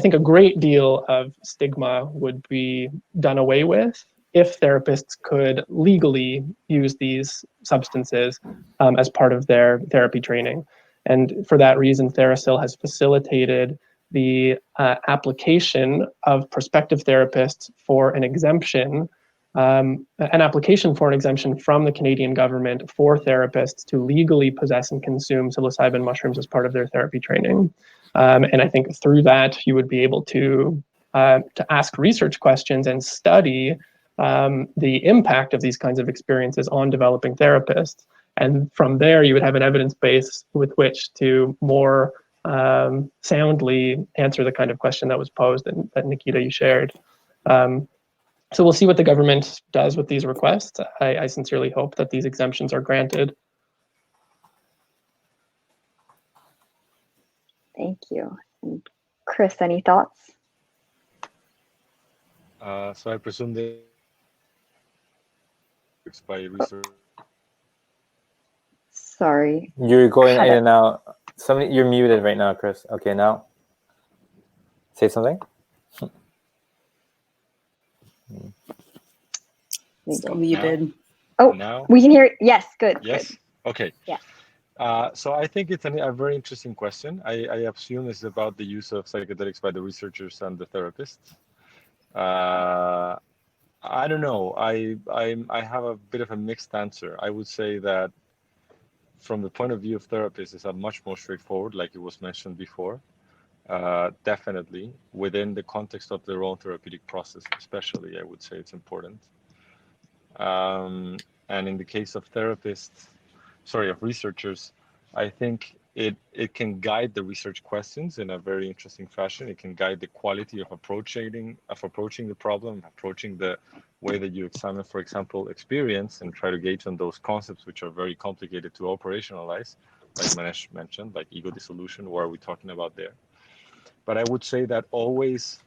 think a great deal of stigma would be done away with if therapists could legally use these substances as part of their therapy training. And for that reason, TheraPsil has facilitated the application of prospective therapists for an exemption, an application for an exemption from the Canadian government for therapists to legally possess and consume psilocybin mushrooms as part of their therapy training. And I think through that, you would be able to ask research questions and study the impact of these kinds of experiences on developing therapists. And from there, you would have an evidence base with which to more soundly answer the kind of question that was posed and that Nikhita, you shared. So we'll see what the government does with these requests. I sincerely hope that these exemptions are granted. Thank you. And Chris, any thoughts? So I presume they by research. Sorry. You're going in and out. You're muted right now, Chris. Okay, now say something. Still muted. Oh, now we can hear it. Yes, good. Yes. Good. Okay. Yeah. So I think it's a very interesting question. I assume it's about the use of psychedelics by the researchers and the therapists. I don't know. I have a bit of a mixed answer. I would say that from the point of view of therapists, it's a much more straightforward, like it was mentioned before. Definitely within the context of their own therapeutic process, especially, I would say it's important. And in the case of of researchers, I think it can guide the research questions in a very interesting fashion. It can guide the quality of approaching the problem, approaching the way that you examine, for example, experience and try to gauge on those concepts which are very complicated to operationalize. like Manesh mentioned, like ego dissolution. What are we talking about there? But I would say that always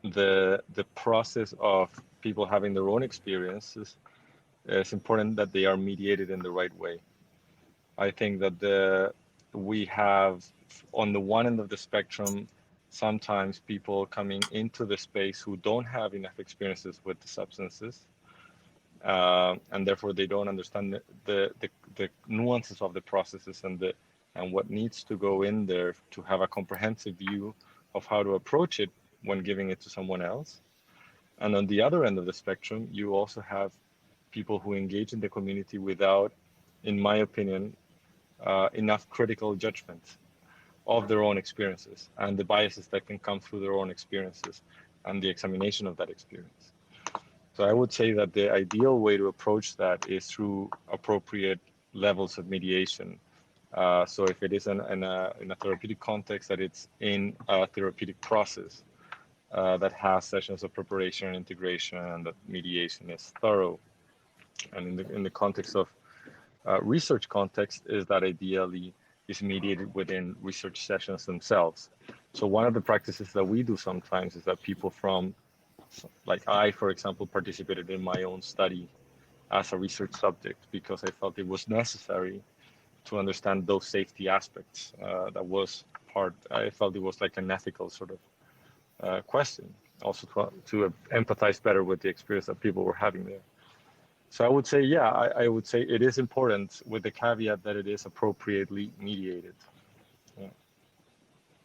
the process of people having their own experiences, it's important that they are mediated in the right way. I think that we have, on the one end of the spectrum, sometimes people coming into the space who don't have enough experiences with the substances, and therefore they don't understand the nuances of the processes and what needs to go in there to have a comprehensive view of how to approach it when giving it to someone else. And on the other end of the spectrum, you also have people who engage in the community without, in my opinion, enough critical judgment of their own experiences and the biases that can come through their own experiences and the examination of that experience. So I would say that the ideal way to approach that is through appropriate levels of mediation. So if it is in a therapeutic context, that it's in a therapeutic process that has sessions of preparation and integration, and that mediation is thorough. And in the context of research context, is that ideally is mediated within research sessions themselves. So one of the practices that we do sometimes is that people from, like I, for example, participated in my own study as a research subject because I felt it was necessary to understand those safety aspects. That was part, I felt it was like an ethical sort of question, also to empathize better with the experience that people were having there. So I would say, yeah, I would say it is important, with the caveat that it is appropriately mediated. Yeah.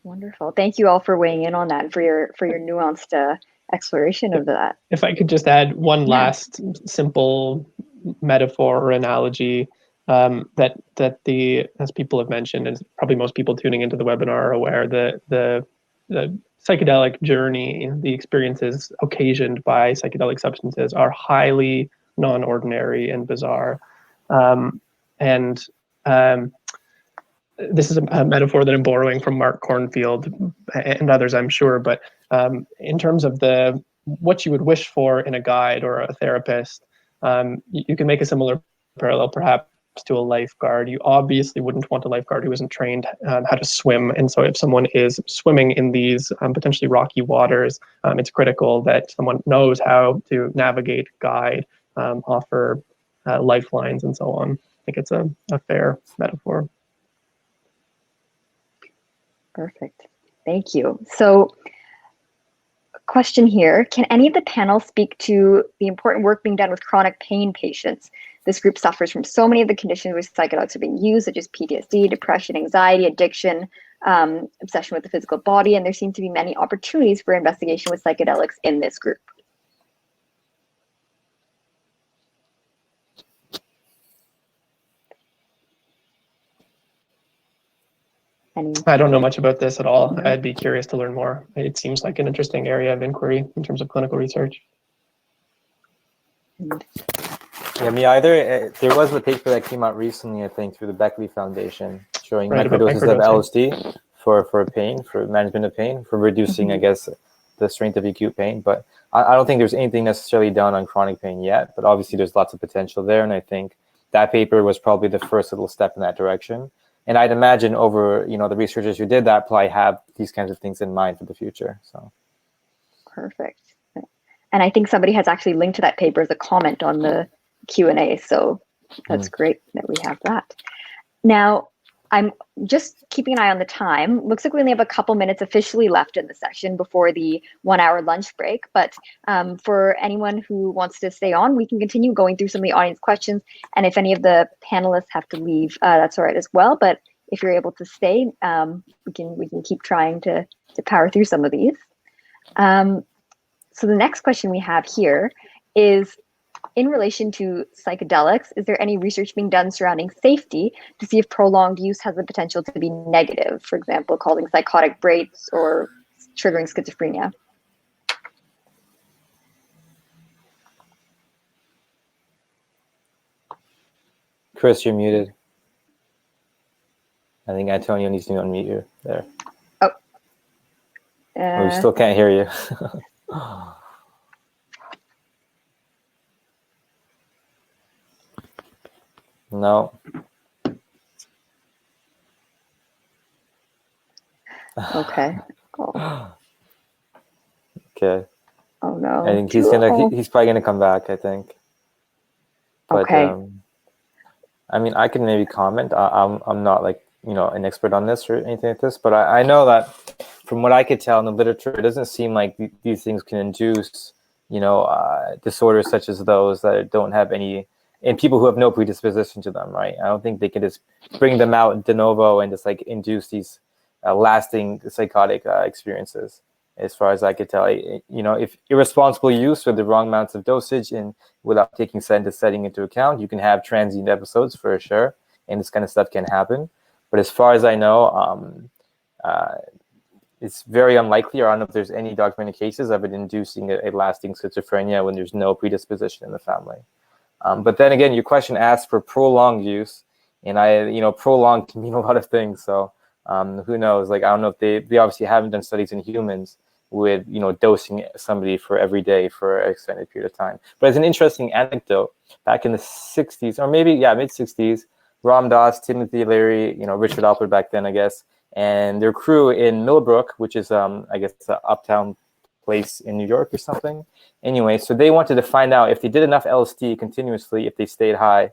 Wonderful. Thank you all for weighing in on that and for your nuanced exploration of that. If I could just add one last simple metaphor or analogy that as people have mentioned, and probably most people tuning into the webinar are aware, the psychedelic journey, the experiences occasioned by psychedelic substances are highly non-ordinary and bizarre. This is a metaphor that I'm borrowing from Mark Cornfield and others, I'm sure, but in terms of what you would wish for in a guide or a therapist, you can make a similar parallel perhaps to a lifeguard. You obviously wouldn't want a lifeguard who isn't trained how to swim. And so if someone is swimming in these potentially rocky waters, it's critical that someone knows how to navigate, guide, offer lifelines, and so on. I think it's a fair metaphor. Perfect. Thank you. So, question here, can any of the panel speak to the important work being done with chronic pain patients? This group suffers from so many of the conditions which psychedelics are being used, such as PTSD, depression, anxiety, addiction, obsession with the physical body, and there seem to be many opportunities for investigation with psychedelics in this group. I don't know much about this at all. I'd be curious to learn more. It seems like an interesting area of inquiry in terms of clinical research. Yeah, me either. There was a paper that came out recently, I think, through the Beckley Foundation, showing microdoses of LSD for pain, for management of pain, for reducing, I guess, the strength of acute pain. But I don't think there's anything necessarily done on chronic pain yet. But obviously, there's lots of potential there, and I think that paper was probably the first little step in that direction. And I'd imagine over, the researchers who did that probably have these kinds of things in mind for the future. So, perfect. And I think somebody has actually linked to that paper as a comment on the Q&A. So that's great that we have that. Now, I'm just keeping an eye on the time. Looks like we only have a couple minutes officially left in the session before the 1 hour lunch break. But for anyone who wants to stay on, we can continue going through some of the audience questions. And if any of the panelists have to leave, that's all right as well. But if you're able to stay, we can keep trying to power through some of these. So the next question we have here is, in relation to psychedelics, is there any research being done surrounding safety to see if prolonged use has the potential to be negative, for example, causing psychotic breaks or triggering schizophrenia? Chris, you're muted. I think Antonio needs to unmute you there. Oh. We still can't hear you. No. Okay. Oh. Okay. Oh no. I think he's probably gonna come back, I think. But okay. I mean, I can maybe comment. I'm not like, an expert on this or anything like this, but I know that from what I could tell in the literature, it doesn't seem like these things can induce, disorders such as those that don't have any, and people who have no predisposition to them, right? I don't think they can just bring them out de novo and just like induce these lasting psychotic experiences. As far as I could tell, if irresponsible use with the wrong amounts of dosage and without taking setting into account, you can have transient episodes for sure, and this kind of stuff can happen. But as far as I know, it's very unlikely, or I don't know if there's any documented cases of it inducing a lasting schizophrenia when there's no predisposition in the family. But then again, your question asks for prolonged use, and prolonged can mean a lot of things. So who knows? Like, I don't know if they obviously haven't done studies in humans with dosing somebody for every day for an extended period of time. But as an interesting anecdote, back in the 60s, or maybe mid 60s, Ram Dass, Timothy Leary, Richard Alpert back then, I guess, and their crew in Millbrook, which is I guess an uptown place in New York or something. Anyway, so they wanted to find out if they did enough LSD continuously, if they stayed high,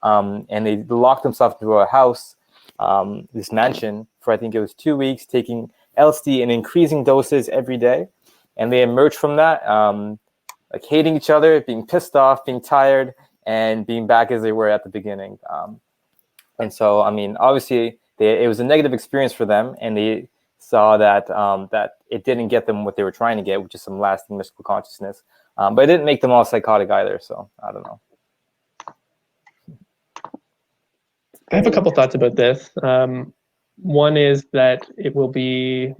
and they locked themselves into a house, this mansion, for I think it was 2 weeks, taking LSD in increasing doses every day, and they emerged from that like hating each other, being pissed off, being tired, and being back as they were at the beginning. And so, I mean, obviously, it was a negative experience for them, and they saw that that it didn't get them what they were trying to get, which is some lasting mystical consciousness. But it didn't make them all psychotic either. So I don't know. I have a couple thoughts about this. One is that it will be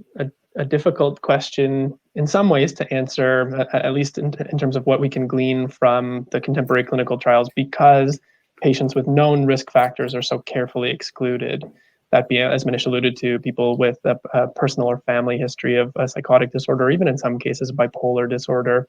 a difficult question in some ways to answer, at least in terms of what we can glean from the contemporary clinical trials, because patients with known risk factors are so carefully excluded. That being, as Manesh alluded to, people with a personal or family history of a psychotic disorder, or even in some cases bipolar disorder.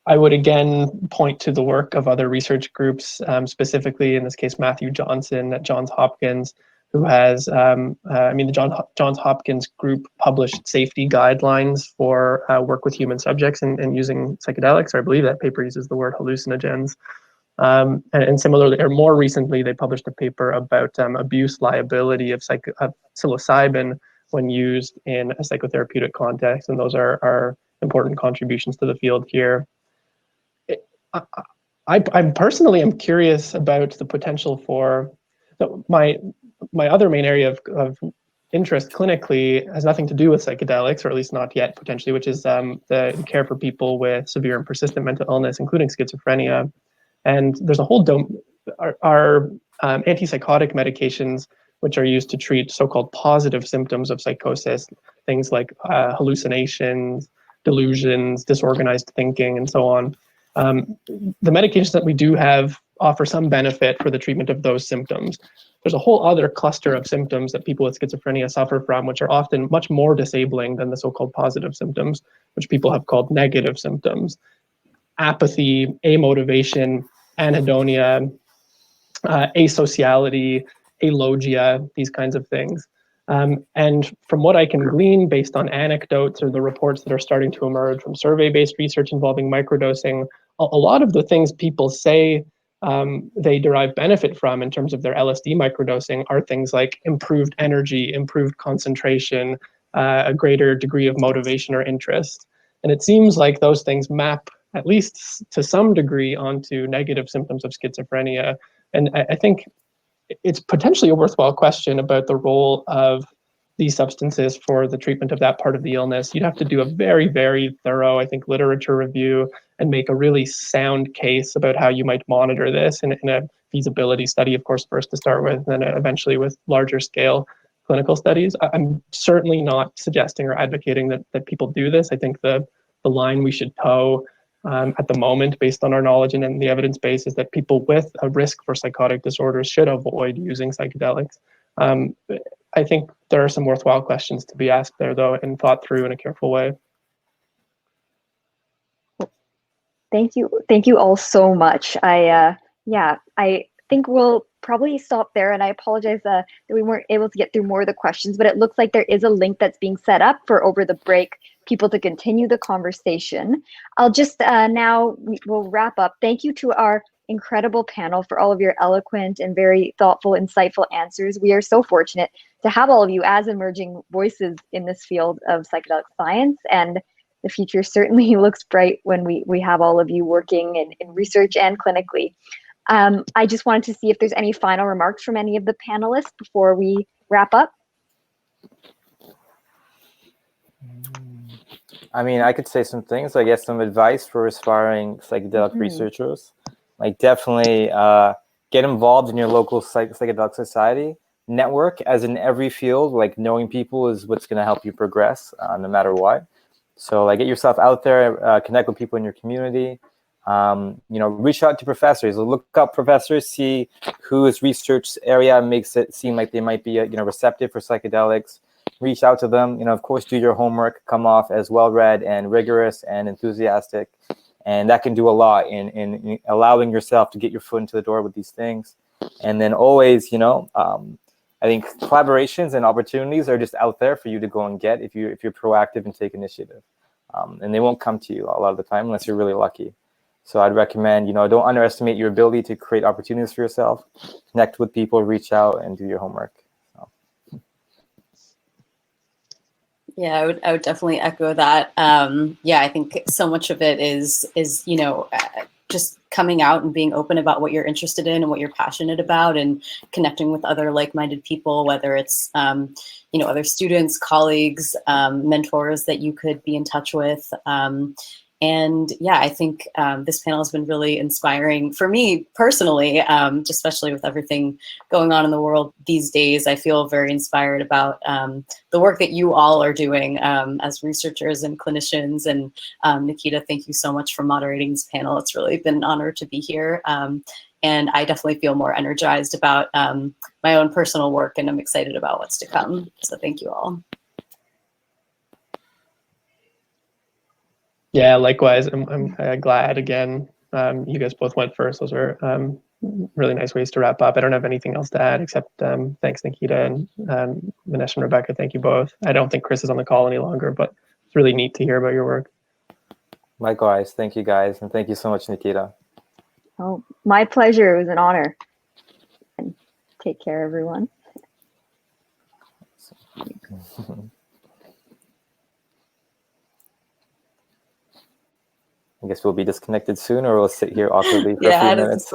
I would again point to the work of other research groups, specifically in this case Matthew Johnson at Johns Hopkins, who has, the Johns Hopkins group published safety guidelines for work with human subjects and using psychedelics. Or I believe that paper uses the word hallucinogens. And similarly, or more recently, they published a paper about abuse liability of psilocybin when used in a psychotherapeutic context, and those are important contributions to the field here. I personally am curious about the potential for my other main area of interest clinically has nothing to do with psychedelics, or at least not yet potentially, which is the care for people with severe and persistent mental illness, including schizophrenia. And there's a whole antipsychotic medications which are used to treat so-called positive symptoms of psychosis, things like hallucinations, delusions, disorganized thinking, and so on. The medications that we do have offer some benefit for the treatment of those symptoms. There's a whole other cluster of symptoms that people with schizophrenia suffer from, which are often much more disabling than the so-called positive symptoms, which people have called negative symptoms. Apathy, amotivation, anhedonia, asociality, alogia, these kinds of things. And from what I can glean based on anecdotes or the reports that are starting to emerge from survey-based research involving microdosing, a lot of the things people say they derive benefit from in terms of their LSD microdosing are things like improved energy, improved concentration, a greater degree of motivation or interest. And it seems like those things map, at least to some degree, onto negative symptoms of schizophrenia. And I think it's potentially a worthwhile question about the role of these substances for the treatment of that part of the illness. You'd have to do a very, very thorough, I think, literature review and make a really sound case about how you might monitor this in a feasibility study, of course, first to start with, and then eventually with larger scale clinical studies. I'm certainly not suggesting or advocating that people do this. I think the line we should toe at the moment, based on our knowledge and the evidence base, is that people with a risk for psychotic disorders should avoid using psychedelics. I think there are some worthwhile questions to be asked there, though, and thought through in a careful way. Thank you all so much. I think we'll probably stop there. And I apologize that we weren't able to get through more of the questions, but it looks like there is a link that's being set up for over the break, people to continue the conversation. I'll just now, we'll wrap up. Thank you to our incredible panel for all of your eloquent and very thoughtful, insightful answers. We are so fortunate to have all of you as emerging voices in this field of psychedelic science, and the future certainly looks bright when we have all of you working in research and clinically. I just wanted to see if there's any final remarks from any of the panelists before we wrap up. I mean, I could say some things, I guess some advice for aspiring psychedelic researchers. Like definitely get involved in your local psychedelic society. Network, as in every field, like knowing people is what's going to help you progress no matter what. So like get yourself out there, connect with people in your community. Reach out to professors, look up professors, see whose research area makes it seem like they might be, receptive for psychedelics. Reach out to them, of course, do your homework, come off as well-read and rigorous and enthusiastic. And that can do a lot in allowing yourself to get your foot into the door with these things. And then always, I think collaborations and opportunities are just out there for you to go and get if you're proactive and take initiative. And they won't come to you a lot of the time unless you're really lucky. So I'd recommend, don't underestimate your ability to create opportunities for yourself, connect with people, reach out, and do your homework. So. Yeah, I would definitely echo that. I think so much of it is just coming out and being open about what you're interested in and what you're passionate about, and connecting with other like-minded people, whether it's other students, colleagues, mentors that you could be in touch with. I think this panel has been really inspiring for me personally, especially with everything going on in the world these days. I feel very inspired about the work that you all are doing as researchers and clinicians. And Nikhita, thank you so much for moderating this panel. It's really been an honor to be here. And I definitely feel more energized about my own personal work, and I'm excited about what's to come. So thank you all. Yeah, likewise. I'm glad again. You guys both went first. Those are really nice ways to wrap up. I don't have anything else to add except thanks, Nikhita, and Manesh and Rebecca. Thank you both. I don't think Chris is on the call any longer, but it's really neat to hear about your work. Likewise. Thank you, guys. And thank you so much, Nikhita. Oh, my pleasure. It was an honor. And take care, everyone. I guess we'll be disconnected soon, or we'll sit here awkwardly for a few minutes.